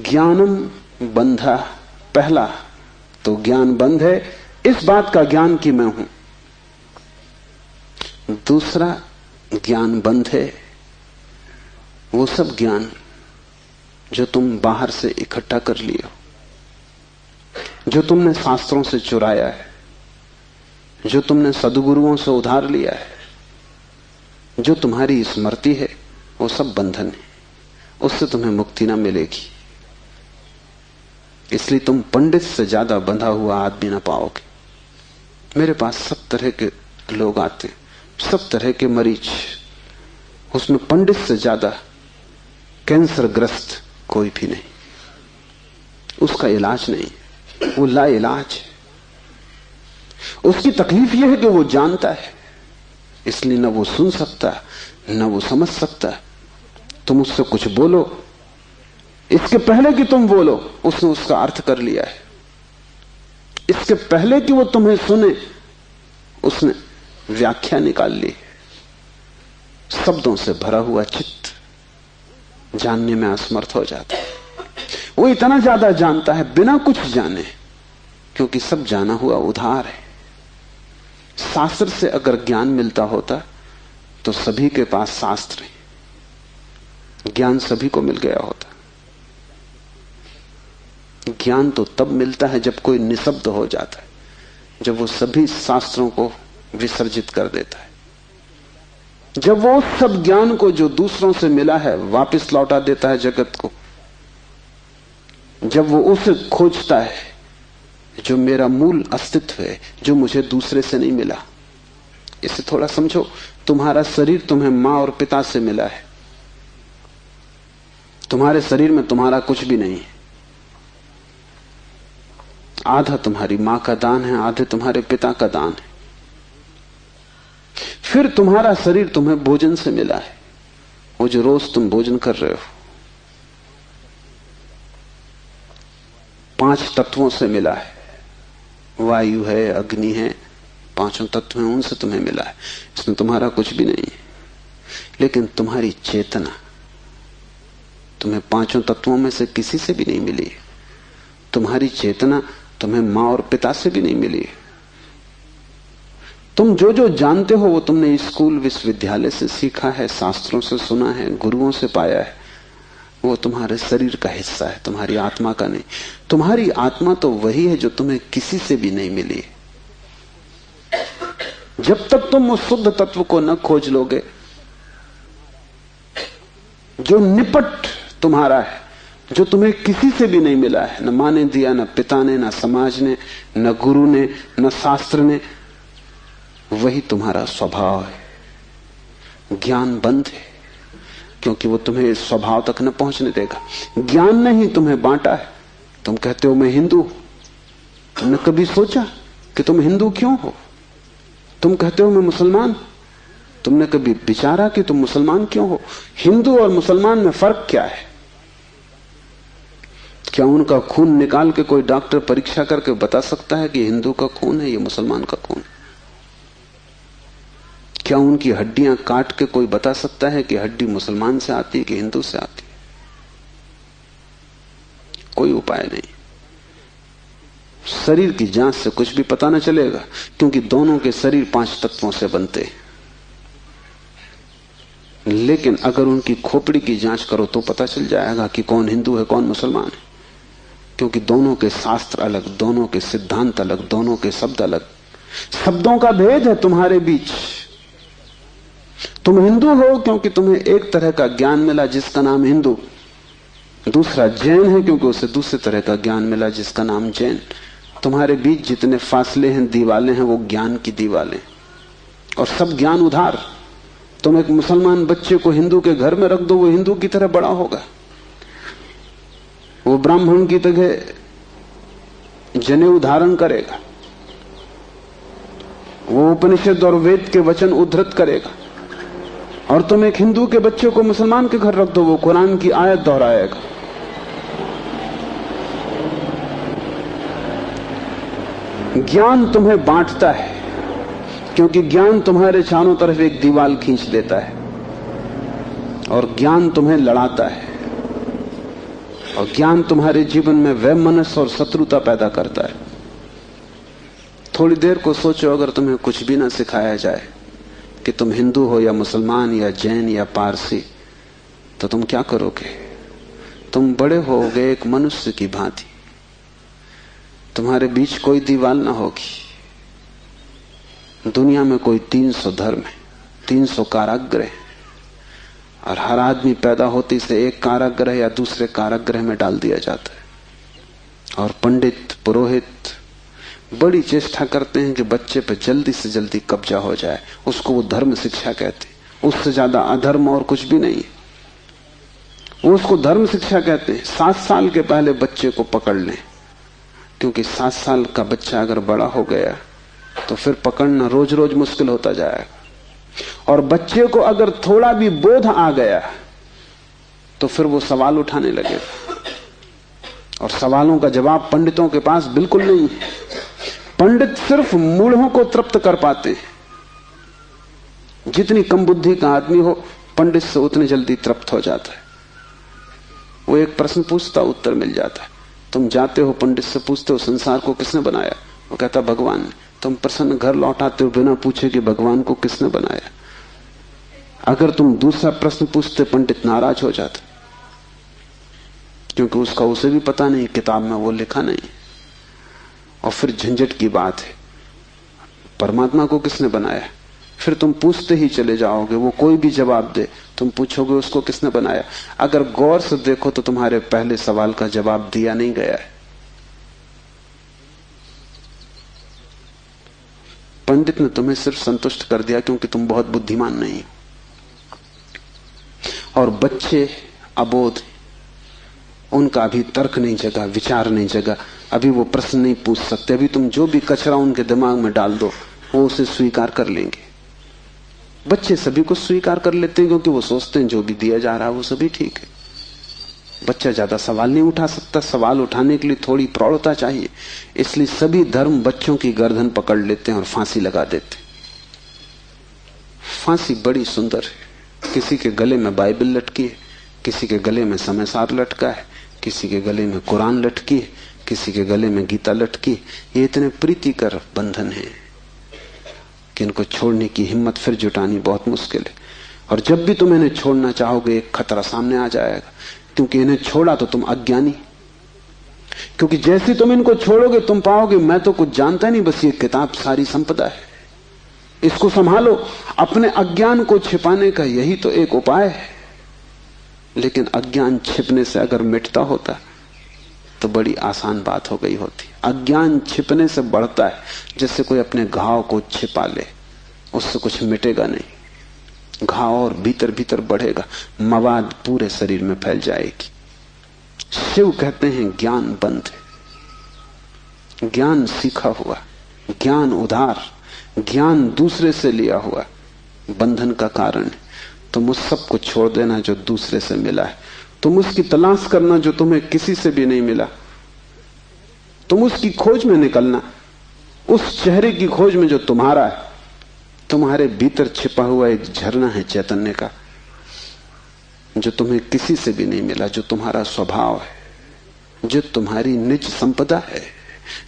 ज्ञानम बंधा, पहला तो ज्ञान बंध है, इस बात का ज्ञान कि मैं हूं। दूसरा ज्ञान बंध है वो सब ज्ञान जो तुम बाहर से इकट्ठा कर लिए हो, जो तुमने शास्त्रों से चुराया है, जो तुमने सद्गुरुओं से उधार लिया है, जो तुम्हारी स्मृति है, वो सब बंधन है। उससे तुम्हें मुक्ति ना मिलेगी। इसलिए तुम पंडित से ज्यादा बंधा हुआ आदमी ना पाओगे। मेरे पास सब तरह के लोग आते हैं, सब तरह के मरीज, उसमें पंडित से ज्यादा कैंसर ग्रस्त कोई भी नहीं। उसका इलाज नहीं, वो ला इलाज है। उसकी तकलीफ यह है कि वो जानता है, इसलिए न वो सुन सकता न वो समझ सकता। तुम उससे कुछ बोलो, इसके पहले कि तुम बोलो उसने उसका अर्थ कर लिया है। इसके पहले कि वो तुम्हें सुने उसने व्याख्या निकाल ली। शब्दों से भरा हुआ चित्त जानने में असमर्थ हो जाता है। वो इतना ज्यादा जानता है बिना कुछ जाने, क्योंकि सब जाना हुआ उधार है। शास्त्र से अगर ज्ञान मिलता होता तो सभी के पास शास्त्र है, ज्ञान सभी को मिल गया होता। ज्ञान तो तब मिलता है जब कोई निशब्द हो जाता है, जब वो सभी शास्त्रों को विसर्जित कर देता है, जब वो उस सब ज्ञान को जो दूसरों से मिला है वापस लौटा देता है जगत को, जब वो उसे खोजता है जो मेरा मूल अस्तित्व है, जो मुझे दूसरे से नहीं मिला। इसे थोड़ा समझो। तुम्हारा शरीर तुम्हें मां और पिता से मिला है। तुम्हारे शरीर में तुम्हारा कुछ भी नहीं है। आधा तुम्हारी मां का दान है, आधे तुम्हारे पिता का दान है। फिर तुम्हारा शरीर तुम्हें भोजन से मिला है, वो जो रोज तुम भोजन कर रहे हो। 5 तत्वों से मिला है, वायु है, अग्नि है, 5 तत्व हैं, उनसे तुम्हें मिला है। इसमें तुम्हारा कुछ भी नहीं है। लेकिन तुम्हारी चेतना तुम्हें 5 तत्वों में से किसी से भी नहीं मिली। तुम्हारी चेतना तुम्हें मां और पिता से भी नहीं मिली। तुम जो जो जानते हो वो तुमने स्कूल विश्वविद्यालय से सीखा है, शास्त्रों से सुना है, गुरुओं से पाया है। वो तुम्हारे शरीर का हिस्सा है, तुम्हारी आत्मा का नहीं। तुम्हारी आत्मा तो वही है जो तुम्हें किसी से भी नहीं मिली। जब तक तुम उस शुद्ध तत्व को न खोज लोगे जो निपट तुम्हारा है, जो तुम्हें किसी से भी नहीं मिला है, न मां ने दिया, न पिता ने, न समाज ने, न गुरु ने, न शास्त्र ने, वही तुम्हारा स्वभाव है। ज्ञान बंद है क्योंकि वो तुम्हें स्वभाव तक न पहुंचने देगा। ज्ञान ने ही तुम्हें बांटा है। तुम कहते हो मैं हिंदू, तुमने कभी सोचा कि तुम हिंदू क्यों हो? तुम कहते हो मैं मुसलमान, तुमने कभी विचारा कि तुम मुसलमान क्यों हो? हिंदू और मुसलमान में फर्क क्या है? क्या उनका खून निकाल के कोई डॉक्टर परीक्षा करके बता सकता है कि हिंदू का खून है, ये मुसलमान का खून? क्या उनकी हड्डियां काट के कोई बता सकता है कि हड्डी मुसलमान से आती है कि हिंदू से आती है? कोई उपाय नहीं। शरीर की जांच से कुछ भी पता न चलेगा, क्योंकि दोनों के शरीर 5 तत्वों से बनते हैं। लेकिन अगर उनकी खोपड़ी की जांच करो तो पता चल जाएगा कि कौन हिंदू है कौन मुसलमान है, क्योंकि दोनों के शास्त्र अलग, दोनों के सिद्धांत अलग, दोनों के शब्द अलग। शब्दों का भेद है तुम्हारे बीच। तुम हिंदू हो क्योंकि तुम्हें एक तरह का ज्ञान मिला जिसका नाम हिंदू, दूसरा जैन है क्योंकि उसे दूसरे तरह का ज्ञान मिला जिसका नाम जैन। तुम्हारे बीच जितने फासले हैं, दीवालें हैं, वो ज्ञान की दीवालें, और सब ज्ञान उधार। तुम एक मुसलमान बच्चे को हिंदू के घर में रख दो, वो हिंदू की तरह बड़ा होगा। वो ब्राह्मण की तरह जनेऊ धारण करेगा, वो उपनिषद और वेद के वचन उद्धृत करेगा। और तुम एक हिंदू के बच्चे को मुसलमान के घर रख दो, वो कुरान की आयत दोहराएगा। ज्ञान तुम्हें बांटता है, क्योंकि ज्ञान तुम्हारे चारों तरफ एक दीवार खींच देता है, और ज्ञान तुम्हें लड़ाता है, और ज्ञान तुम्हारे जीवन में वैमनस्य और शत्रुता पैदा करता है। थोड़ी देर को सोचो, अगर तुम्हें कुछ भी ना सिखाया जाए कि तुम हिंदू हो या मुसलमान या जैन या पारसी, तो तुम क्या करोगे? तुम बड़े होगे एक मनुष्य की भांति। तुम्हारे बीच कोई दीवार ना होगी। दुनिया में कोई 300 धर्म है, 300 कारागृह, और हर आदमी पैदा होते से एक कारागृह या दूसरे कारागृह में डाल दिया जाता है। और पंडित पुरोहित बड़ी चेष्टा करते हैं कि बच्चे पे जल्दी से जल्दी कब्जा हो जाए। उसको वो धर्म शिक्षा कहते हैं। उससे ज्यादा अधर्म और कुछ भी नहीं है। वो उसको धर्म शिक्षा कहते हैं। 7 साल के पहले बच्चे को पकड़ लें, क्योंकि 7 साल का बच्चा अगर बड़ा हो गया तो फिर पकड़ना रोज रोज मुश्किल होता जाएगा। और बच्चे को अगर थोड़ा भी बोध आ गया तो फिर वो सवाल उठाने लगेगा, और सवालों का जवाब पंडितों के पास बिल्कुल नहीं है। पंडित सिर्फ मूढ़ों को तृप्त कर पाते हैं। जितनी कम बुद्धि का आदमी हो, पंडित से उतनी जल्दी तृप्त हो जाता है। वो एक प्रश्न पूछता, उत्तर मिल जाता है। तुम जाते हो पंडित से, पूछते हो संसार को किसने बनाया? वो कहता भगवान ने। तुम प्रसन्न घर लौटाते हो बिना पूछे कि भगवान को किसने बनाया। अगर तुम दूसरा प्रश्न पूछते, पंडित नाराज हो जाता, क्योंकि उसका उसे भी पता नहीं, किताब में वो लिखा नहीं। और फिर झंझट की बात है, परमात्मा को किसने बनाया? फिर तुम पूछते ही चले जाओगे, वो कोई भी जवाब दे, तुम पूछोगे उसको किसने बनाया। अगर गौर से देखो तो तुम्हारे पहले सवाल का जवाब दिया नहीं गया है। पंडित ने तुम्हें सिर्फ संतुष्ट कर दिया क्योंकि तुम बहुत बुद्धिमान नहीं। और बच्चे अबोध, उनका अभी तर्क नहीं जगा, विचार नहीं जगा, अभी वो प्रश्न नहीं पूछ सकते। अभी तुम जो भी कचरा उनके दिमाग में डाल दो, वो उसे स्वीकार कर लेंगे। बच्चे सभी को स्वीकार कर लेते हैं, क्योंकि वो सोचते हैं जो भी दिया जा रहा है वो सभी ठीक है। बच्चा ज्यादा सवाल नहीं उठा सकता, सवाल उठाने के लिए थोड़ी प्रौढ़ता चाहिए। इसलिए सभी धर्म बच्चों की गर्दन पकड़ लेते हैं और फांसी लगा देते हैं। फांसी बड़ी सुंदर है। किसी के गले में बाइबल लटकी है, किसी के गले में समयसार लटका है, किसी के गले में कुरान लटकी है, किसी के गले में गीता लटकी। ये इतने प्रीतिकर बंधन है कि इनको छोड़ने की हिम्मत फिर जुटानी बहुत मुश्किल है। और जब भी तुम इन्हें छोड़ना चाहोगे, एक खतरा सामने आ जाएगा, क्योंकि इन्हें छोड़ा तो तुम अज्ञानी। क्योंकि जैसे तुम इनको छोड़ोगे, तुम पाओगे मैं तो कुछ जानता नहीं, बस ये किताब सारी संपदा है, इसको संभालो। अपने अज्ञान को छिपाने का यही तो एक उपाय है। लेकिन अज्ञान छिपने से अगर मिटता होता तो बड़ी आसान बात हो गई होती। अज्ञान छिपने से बढ़ता है, जैसे कोई अपने घाव को छिपा ले, उससे कुछ मिटेगा नहीं। घाव और भीतर भीतर बढ़ेगा, मवाद पूरे शरीर में फैल जाएगी। शिव कहते हैं ज्ञान बंद है। ज्ञान सीखा हुआ, ज्ञान उधार, ज्ञान दूसरे से लिया हुआ बंधन का कारण है। तुम उस सब को छोड़ देना जो दूसरे से मिला है। तुम उसकी तलाश करना जो तुम्हें किसी से भी नहीं मिला। तुम उसकी खोज में निकलना, उस चेहरे की खोज में जो तुम्हारा है। तुम्हारे भीतर छिपा हुआ एक झरना है चैतन्य का, जो तुम्हें किसी से भी नहीं मिला, जो तुम्हारा स्वभाव है, जो तुम्हारी निज संपदा है,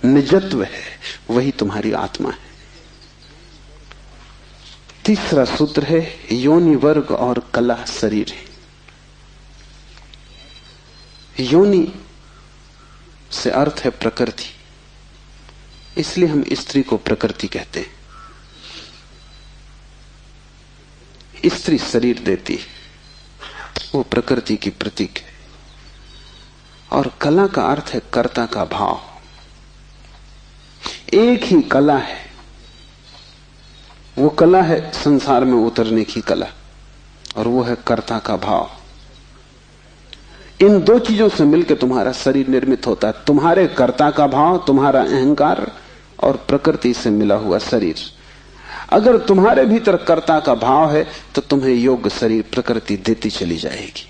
निजत्व है, वही तुम्हारी आत्मा है। तीसरा सूत्र है योनि वर्ग और कला शरीर है। योनि से अर्थ है प्रकृति, इसलिए हम स्त्री को प्रकृति कहते हैं। स्त्री शरीर देती है, वो प्रकृति की प्रतीक है। और कला का अर्थ है कर्ता का भाव। एक ही कला है, वो कला है संसार में उतरने की कला। और वो है कर्ता का भाव। इन दो चीजों से मिलकर तुम्हारा शरीर निर्मित होता है। तुम्हारे कर्ता का भाव, तुम्हारा अहंकार और प्रकृति से मिला हुआ शरीर। अगर तुम्हारे भीतर कर्ता का भाव है तो तुम्हें योग्य शरीर प्रकृति देती चली जाएगी।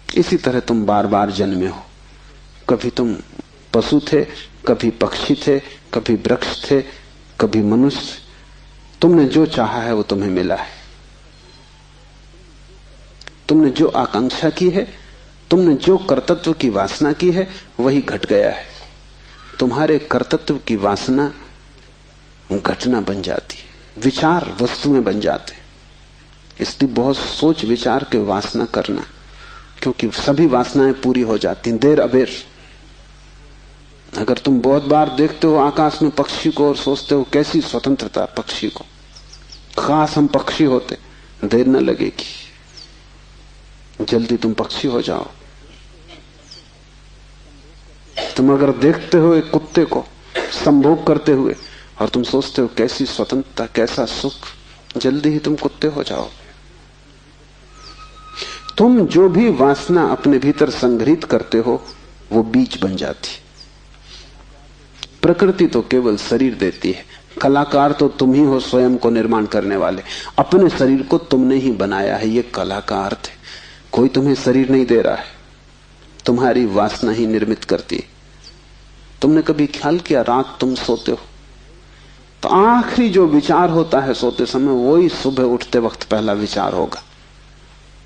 इसी तरह तुम बार बार जन्मे हो। कभी तुम पशु थे, कभी पक्षी थे, कभी वृक्ष थे, कभी मनुष्य। तुमने जो चाहा है वो तुम्हें मिला है। तुमने जो आकांक्षा की है, तुमने जो कर्तृत्व की वासना की है, वही घट गया है। तुम्हारे कर्तृत्व की वासना घटना बन जाती है, विचार वस्तुएं बन जाते हैं। इसलिए बहुत सोच विचार के वासना करना, क्योंकि सभी वासनाएं पूरी हो जाती हैं देर अबेर। अगर तुम बहुत बार देखते हो आकाश में पक्षी को और सोचते हो कैसी स्वतंत्रता पक्षी को, खास हम पक्षी होते, देर न लगेगी, जल्दी तुम पक्षी हो जाओ। तुम अगर देखते हो एक कुत्ते को संभोग करते हुए और तुम सोचते हो कैसी स्वतंत्रता, कैसा सुख, जल्दी ही तुम कुत्ते हो जाओ। तुम जो भी वासना अपने भीतर संग्रहित करते हो वो बीज बन जाती। प्रकृति तो केवल शरीर देती है, कलाकार तो तुम ही हो, स्वयं को निर्माण करने वाले। अपने शरीर को तुमने ही बनाया है, ये कला का अर्थ है। कोई तुम्हें शरीर नहीं दे रहा है, तुम्हारी वासना ही निर्मित करती है। तुमने कभी ख्याल किया, रात तुम सोते हो तो आखिरी जो विचार होता है सोते समय, वही सुबह उठते वक्त पहला विचार होगा।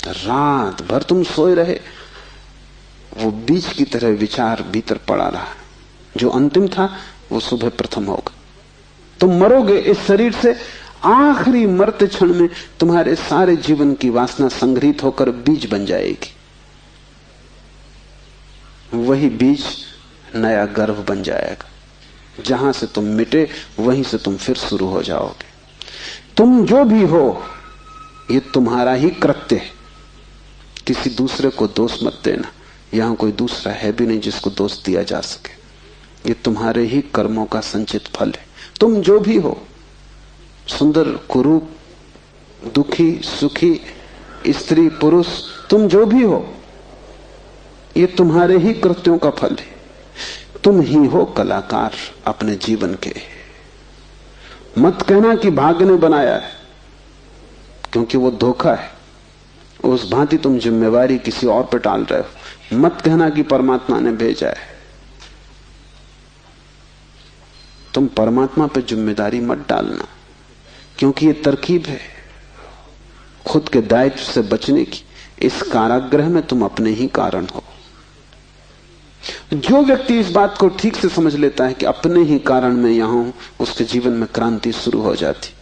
रात भर तुम सोए रहे, वो बीज की तरह विचार भीतर पड़ा रहा, जो अंतिम था वो सुबह प्रथम होगा। तुम मरोगे इस शरीर से, आखिरी मरते क्षण में तुम्हारे सारे जीवन की वासना संग्रहित होकर बीज बन जाएगी। वही बीज नया गर्भ बन जाएगा। जहां से तुम मिटे वहीं से तुम फिर शुरू हो जाओगे। तुम जो भी हो ये तुम्हारा ही कृत्य है, किसी दूसरे को दोष मत देना। यहां कोई दूसरा है भी नहीं जिसको दोष दिया जा सके। ये तुम्हारे ही कर्मों का संचित फल है। तुम जो भी हो, सुंदर कुरूप, दुखी सुखी, स्त्री पुरुष, तुम जो भी हो, ये तुम्हारे ही कृत्यों का फल है। तुम ही हो कलाकार अपने जीवन के। मत कहना कि भाग्य ने बनाया है, क्योंकि वो धोखा है। उस भांति तुम जिम्मेवारी किसी और पर टाल रहे हो। मत कहना कि परमात्मा ने भेजा है। तुम परमात्मा पर जिम्मेदारी मत डालना, क्योंकि ये तरकीब है खुद के दायित्व से बचने की। इस कारागृह में तुम अपने ही कारण हो। जो व्यक्ति इस बात को ठीक से समझ लेता है कि अपने ही कारण में यहां हूं, उसके जीवन में क्रांति शुरू हो जाती।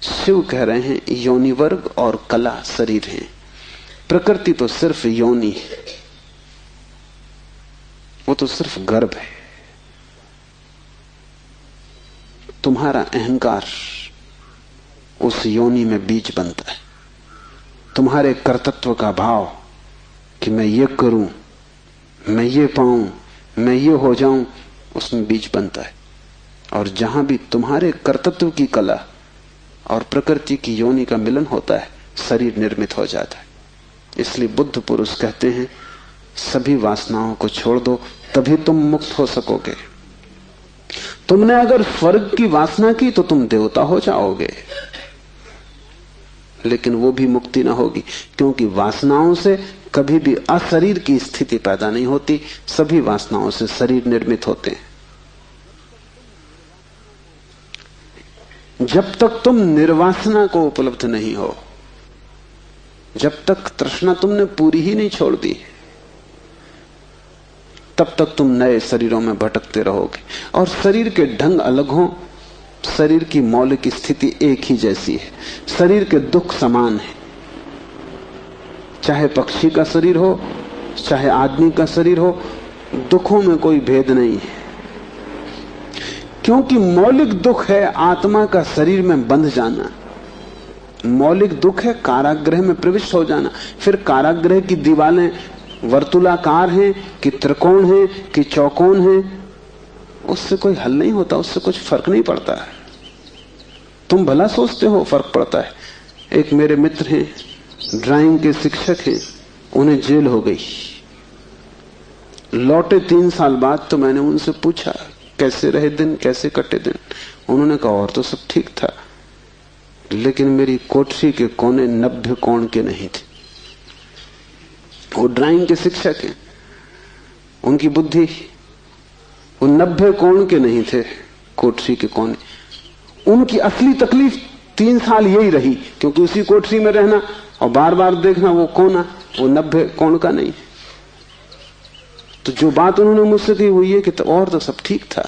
शिव कह रहे हैं योनि वर्ग और कला शरीर है। प्रकृति तो सिर्फ योनि है, वो तो सिर्फ गर्भ है। तुम्हारा अहंकार उस योनि में बीज बनता है। तुम्हारे कर्तृत्व का भाव कि मैं ये करूं, मैं ये पाऊं, मैं ये हो जाऊं, उसमें बीज बनता है। और जहां भी तुम्हारे कर्तृत्व की कला और प्रकृति की योनि का मिलन होता है, शरीर निर्मित हो जाता है। इसलिए बुद्ध पुरुष कहते हैं सभी वासनाओं को छोड़ दो, तभी तुम मुक्त हो सकोगे। तुमने अगर स्वर्ग की वासना की तो तुम देवता हो जाओगे, लेकिन वो भी मुक्ति ना होगी, क्योंकि वासनाओं से कभी भी अशरीर की स्थिति पैदा नहीं होती। सभी वासनाओं से शरीर निर्मित होते हैं। जब तक तुम निर्वासना को उपलब्ध नहीं हो, जब तक तृष्णा तुमने पूरी ही नहीं छोड़ दी, तब तक तुम नए शरीरों में भटकते रहोगे। और शरीर के ढंग अलग हों, शरीर की मौलिक स्थिति एक ही जैसी है। शरीर के दुख समान है, चाहे पक्षी का शरीर हो चाहे आदमी का शरीर हो, दुखों में कोई भेद नहीं है। क्योंकि मौलिक दुख है आत्मा का शरीर में बंध जाना। मौलिक दुख है कारागृह में प्रविष्ट हो जाना। फिर कारागृह की दीवारें वर्तुलाकार हैं कि त्रिकोण हैं कि चौकोन हैं, उससे कोई हल नहीं होता, उससे कुछ फर्क नहीं पड़ता है। तुम भला सोचते हो फर्क पड़ता है। एक मेरे मित्र हैं ड्राइंग के शिक्षक हैं, उन्हें जेल हो गई। लौटे 3 साल बाद तो मैंने उनसे पूछा कैसे रहे दिन, कैसे कटे दिन। उन्होंने कहा और तो सब ठीक था, लेकिन मेरी कोठरी के कोने 90 कोण के नहीं थे। वो ड्राइंग के शिक्षक हैं, उनकी बुद्धि वो 90 कोण के नहीं थे कोठरी के कोने। उनकी असली तकलीफ 3 साल यही रही, क्योंकि उसी कोठरी में रहना और बार बार देखना वो कोना, वो 90 कोण का नहीं। तो जो बात उन्होंने मुझसे कही वो ये कि तो और तो सब ठीक था,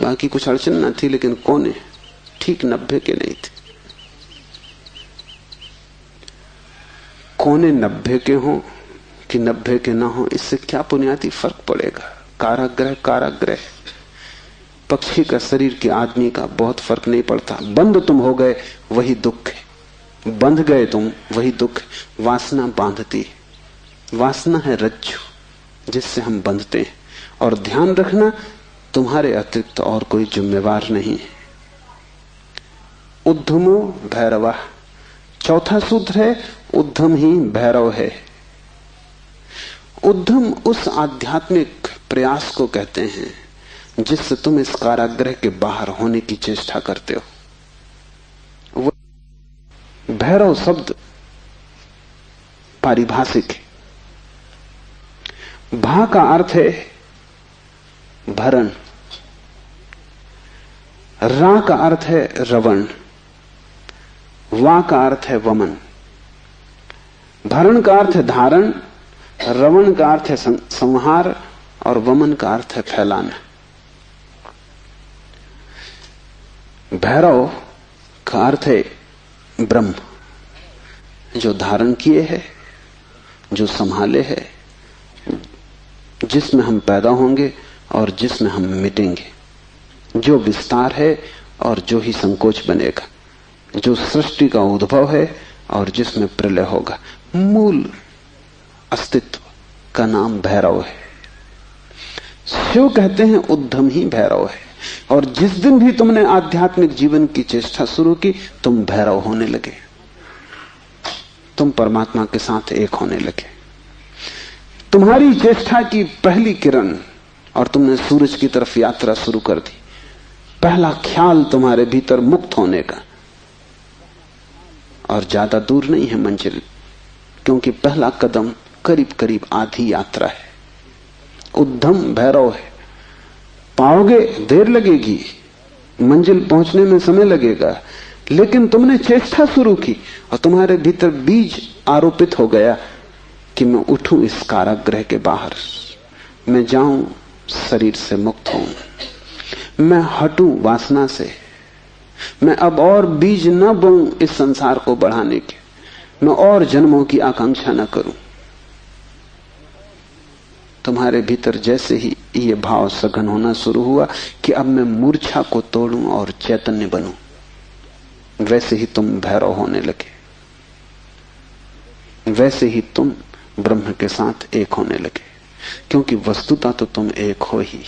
बाकी कुछ अड़चन ना थी, लेकिन कोने ठीक 90 के नहीं थे। कोने 90 के हों कि 90 के ना हो, इससे क्या बुनियादी फर्क पड़ेगा। कारागृह कारागृह, पक्षी का शरीर के आदमी का बहुत फर्क नहीं पड़ता। बंद तुम हो गए वही दुख है, बंध गए तुम वही दुख है। वासना बांधती है, वासना है रज्जु जिससे हम बंधते हैं। और ध्यान रखना, तुम्हारे अतिरिक्त और कोई जिम्मेवार नहीं है। उद्यमो भैरवा, चौथा सूत्र है उद्यम ही भैरव है। उद्यम उस आध्यात्मिक प्रयास को कहते हैं जिससे तुम इस कारागृह के बाहर होने की चेष्टा करते हो। भैरव शब्द पारिभाषिक है। भा का अर्थ है भरण, रा का अर्थ है रवण, वा का अर्थ है वमन। भरण का अर्थ है धारण, रवण का अर्थ है संहार और वमन का अर्थ है फैलाना। भैरव का अर्थ है ब्रह्म, जो धारण किए है, जो संभाले है, जिसमें हम पैदा होंगे और जिसमें हम मिटेंगे, जो विस्तार है और जो ही संकोच बनेगा, जो सृष्टि का उद्भव है और जिसमें प्रलय होगा। मूल अस्तित्व का नाम भैरव है। शिव कहते हैं उद्यम ही भैरव है। और जिस दिन भी तुमने आध्यात्मिक जीवन की चेष्टा शुरू की, तुम भैरव होने लगे, तुम परमात्मा के साथ एक होने लगे। तुम्हारी चेष्टा की पहली किरण और तुमने सूरज की तरफ यात्रा शुरू कर दी। पहला ख्याल तुम्हारे भीतर मुक्त होने का, और ज्यादा दूर नहीं है मंजिल, क्योंकि पहला कदम करीब करीब आधी यात्रा है। उद्यम भैरव है। पाओगे देर लगेगी, मंजिल पहुंचने में समय लगेगा, लेकिन तुमने चेष्टा शुरू की और तुम्हारे भीतर बीज आरोपित हो गया कि मैं उठूं इस कारागृह के बाहर, मैं जाऊं शरीर से मुक्त हूं, मैं हटूं वासना से, मैं अब और बीज न बोऊं इस संसार को बढ़ाने के, मैं और जन्मों की आकांक्षा न करूं। तुम्हारे भीतर जैसे ही ये भाव सघन होना शुरू हुआ कि अब मैं मूर्छा को तोड़ूं और चैतन्य बनूं, वैसे ही तुम भैरव होने लगे, वैसे ही तुम ब्रह्म के साथ एक होने लगे। क्योंकि वस्तुतः तो तुम एक हो ही,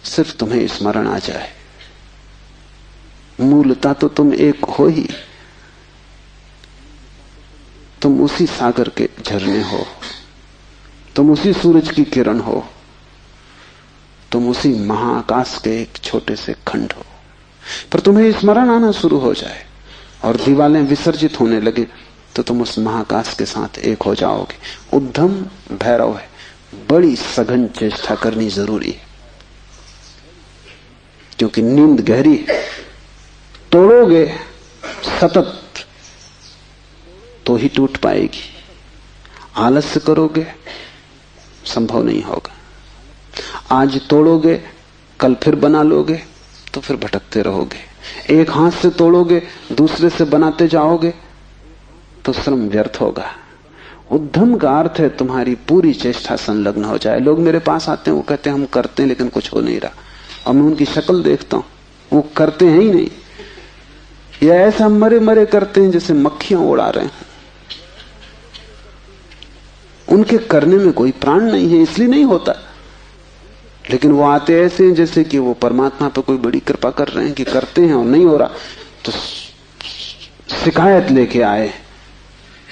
सिर्फ तुम्हें स्मरण आ जाए। मूलतः तो तुम एक हो ही, तुम उसी सागर के झरने हो, तुम उसी सूरज की किरण हो, तुम उसी महाआकाश के एक छोटे से खंड हो। पर तुम्हें स्मरण आना शुरू हो जाए और दीवालें विसर्जित होने लगे तो तुम उस महाआकाश के साथ एक हो जाओगे। उद्यम भैरव है। बड़ी सघन चेष्टा करनी जरूरी है, क्योंकि नींद गहरी है। तोड़ोगे सतत तो ही टूट पाएगी, आलस्य करोगे संभव नहीं होगा। आज तोड़ोगे कल फिर बना लोगे तो फिर भटकते रहोगे। एक हाथ से तोड़ोगे दूसरे से बनाते जाओगे तो श्रम व्यर्थ होगा। उद्यम का अर्थ है तुम्हारी पूरी चेष्टा संलग्न हो जाए। लोग मेरे पास आते हैं, वो कहते हैं हम करते हैं लेकिन कुछ हो नहीं रहा, और मैं उनकी शक्ल देखता हूं, वो करते हैं ही नहीं, या ऐसा मरे मरे करते हैं जैसे मक्खियां उड़ा रहे हैं। उनके करने में कोई प्राण नहीं है, इसलिए नहीं होता। लेकिन वो आते ऐसे हैं जैसे कि वो परमात्मा पे कोई बड़ी कृपा कर रहे हैं कि करते हैं और नहीं हो रहा, तो शिकायत लेके आए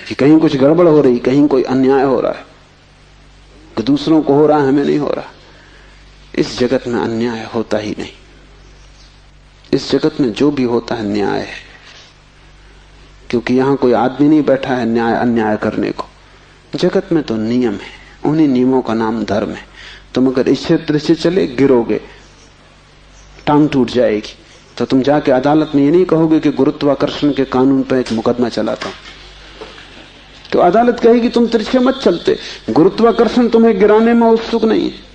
कि कहीं कुछ गड़बड़ हो रही, कहीं कोई अन्याय हो रहा है, कि दूसरों को हो रहा है, हमें नहीं हो रहा। इस जगत में अन्याय होता ही नहीं। इस जगत में जो भी होता है न्याय है, क्योंकि यहां कोई आदमी नहीं बैठा है न्याय अन्याय करने को। जगत में तो नियम है, उन्हीं नियमों का नाम धर्म है। तुम अगर इच्छे तिरछे चले गिरोगे, टांग टूट जाएगी, तो तुम जाके अदालत में ये नहीं कहोगे कि गुरुत्वाकर्षण के कानून पर एक मुकदमा चलाता हूं, तो अदालत कहेगी तुम तिरछे मत चलते। गुरुत्वाकर्षण तुम्हें गिराने में उत्सुक नहीं है,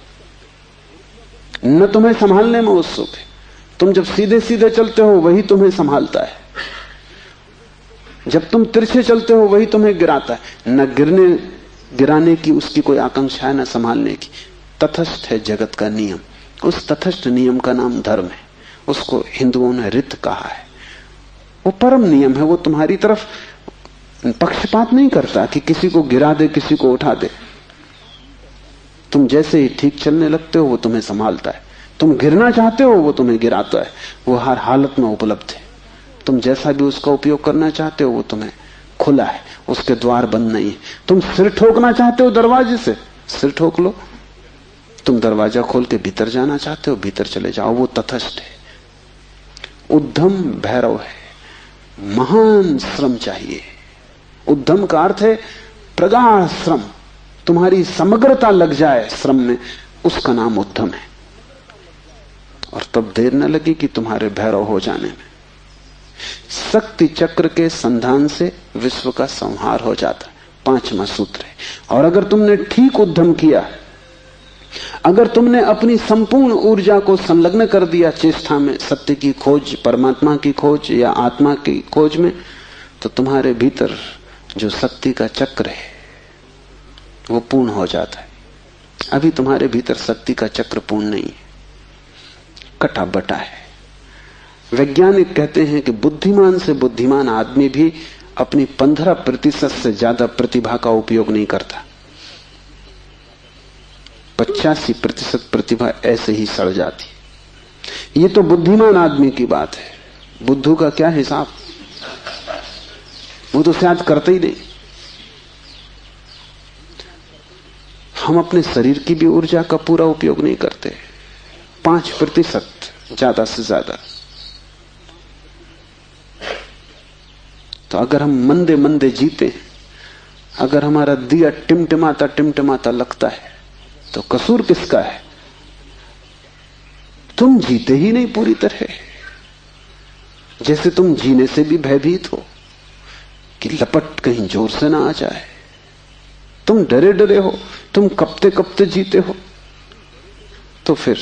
न तुम्हें संभालने में उत्सुक है। तुम जब सीधे सीधे चलते हो वही तुम्हें संभालता है, जब तुम तिरछे चलते हो वही तुम्हें गिराता है। न गिराने की उसकी कोई आकांक्षा है, न संभालने की। तटस्थ है जगत का नियम, उस तटस्थ नियम का नाम धर्म है। उसको हिंदुओं ने रित कहा है। वो परम नियम है, वो तुम्हारी तरफ पक्षपात नहीं करता कि किसी को गिरा दे किसी को उठा दे। तुम जैसे ही ठीक चलने लगते हो वो तुम्हें संभालता है, तुम गिरना चाहते हो वो तुम्हें गिराता है। वो हर हालत में उपलब्ध है। तुम जैसा भी उसका उपयोग करना चाहते हो वो तुम्हें खुला है, उसके द्वार बंद नहीं है। तुम सिर ठोकना चाहते हो दरवाजे से, सिर ठोक लो। तुम दरवाजा खोल के भीतर जाना चाहते हो, भीतर चले जाओ। वो तटस्थ है। उद्यम भैरव है, महान श्रम चाहिए। उद्यम का अर्थ है प्रगाढ़ श्रम, तुम्हारी समग्रता लग जाए श्रम में, उसका नाम उद्यम है। और तब देर न लगी कि तुम्हारे भैरव हो जाने में। शक्ति चक्र के संधान से विश्व का संहार हो जाता है, 5वां सूत्र है। और अगर तुमने ठीक उद्यम किया, अगर तुमने अपनी संपूर्ण ऊर्जा को संलग्न कर दिया चेष्टा में, सत्य की खोज, परमात्मा की खोज या आत्मा की खोज में, तो तुम्हारे भीतर जो शक्ति का चक्र है वो पूर्ण हो जाता है। अभी तुम्हारे भीतर शक्ति का चक्र पूर्ण नहीं है, कटा बटा है। वैज्ञानिक कहते हैं कि बुद्धिमान से बुद्धिमान आदमी भी अपनी 15% से ज्यादा प्रतिभा का उपयोग नहीं करता। 85% प्रतिभा ऐसे ही सड़ जाती। ये तो बुद्धिमान आदमी की बात है। बुद्धू का क्या हिसाब, वो तो शायद करते ही नहीं। हम अपने शरीर की भी ऊर्जा का पूरा उपयोग नहीं करते, 5% ज्यादा से ज्यादा। तो अगर हम मंदे मंदे जीते, अगर हमारा दिया टिमटिमाता टिमटिमाता लगता है, तो कसूर किसका है? तुम जीते ही नहीं पूरी तरह। जैसे तुम जीने से भी भयभीत हो कि लपट कहीं जोर से ना आ जाए। तुम डरे डरे हो, तुम कपते कपते जीते हो। तो फिर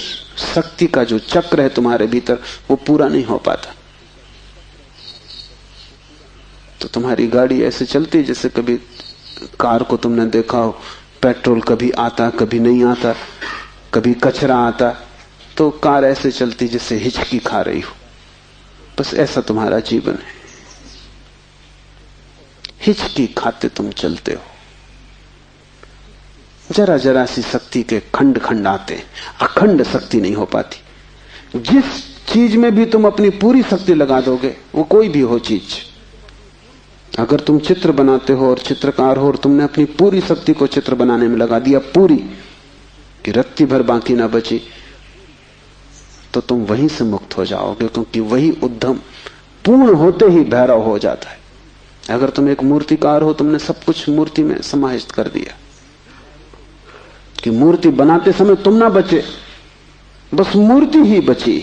शक्ति का जो चक्र है तुम्हारे भीतर वो पूरा नहीं हो पाता। तो तुम्हारी गाड़ी ऐसे चलती जैसे कभी कार को तुमने देखा हो, पेट्रोल कभी आता कभी नहीं आता, कभी कचरा आता, तो कार ऐसे चलती जैसे हिचकी खा रही हो। बस ऐसा तुम्हारा जीवन है, हिचकी खाते तुम चलते हो। जरा जरा सी शक्ति के खंड खंड आते, अखंड शक्ति नहीं हो पाती। जिस चीज में भी तुम अपनी पूरी शक्ति लगा दोगे, वो कोई भी हो चीज, अगर तुम चित्र बनाते हो और चित्रकार हो और तुमने अपनी पूरी शक्ति को चित्र बनाने में लगा दिया, पूरी कि रत्ती भर बाकी ना बची, तो तुम वहीं से मुक्त हो जाओगे, क्योंकि वही उद्यम पूर्ण होते ही भैरव हो जाता है। अगर तुम एक मूर्तिकार हो, तुमने सब कुछ मूर्ति में समाहित कर दिया कि मूर्ति बनाते समय तुम ना बचे, बस मूर्ति ही बची,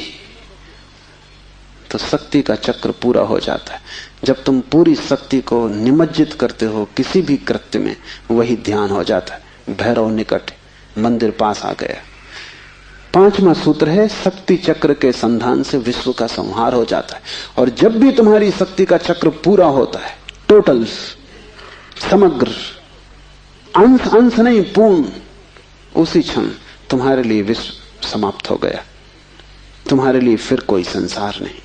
तो शक्ति का चक्र पूरा हो जाता है। जब तुम पूरी शक्ति को निमज्जित करते हो किसी भी कृत्य में, वही ध्यान हो जाता है। भैरव निकट, मंदिर पास आ गया। 5वां सूत्र है, शक्ति चक्र के संधान से विश्व का संहार हो जाता है। और जब भी तुम्हारी शक्ति का चक्र पूरा होता है, टोटल, समग्र, अंश अंश नहीं, पूर्ण, उसी क्षण तुम्हारे लिए विश्व समाप्त हो गया। तुम्हारे लिए फिर कोई संसार नहीं,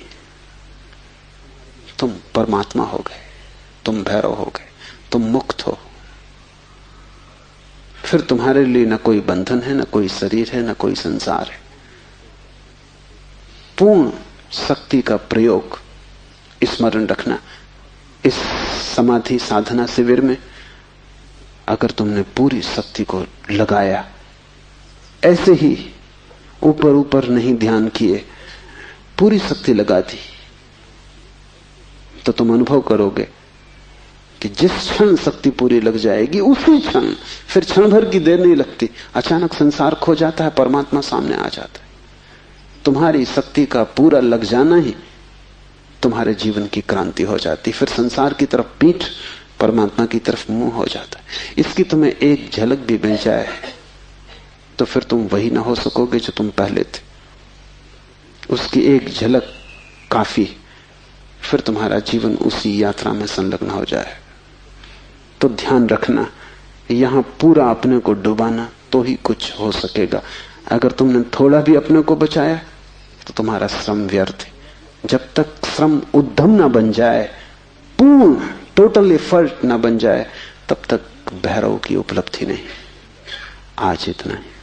तुम परमात्मा हो गए, तुम भैरव हो गए, तुम मुक्त हो। फिर तुम्हारे लिए न कोई बंधन है, न कोई शरीर है, न कोई संसार है। पूर्ण शक्ति का प्रयोग स्मरण रखना, इस समाधि साधना शिविर में अगर तुमने पूरी शक्ति को लगाया, ऐसे ही ऊपर ऊपर नहीं ध्यान किए, पूरी शक्ति लगा दी, तो तुम अनुभव करोगे कि जिस क्षण शक्ति पूरी लग जाएगी उसी क्षण, फिर क्षण भर की देर नहीं लगती, अचानक संसार खो जाता है, परमात्मा सामने आ जाता है। तुम्हारी शक्ति का पूरा लग जाना ही तुम्हारे जीवन की क्रांति हो जाती, फिर संसार की तरफ पीठ, परमात्मा की तरफ मुंह हो जाता है। इसकी तुम्हें एक झलक भी मिल जाए तो फिर तुम वही ना हो सकोगे जो तुम पहले थे। उसकी एक झलक काफी, फिर तुम्हारा जीवन उसी यात्रा में संलग्न हो जाए। तो ध्यान रखना, यहां पूरा अपने को डुबाना तो ही कुछ हो सकेगा। अगर तुमने थोड़ा भी अपने को बचाया तो तुम्हारा श्रम व्यर्थ है। जब तक श्रम उद्यम ना बन जाए, पूर्ण टोटल एफर्ट ना बन जाए, तब तक भैरव की उपलब्धि नहीं। आज इतना ही।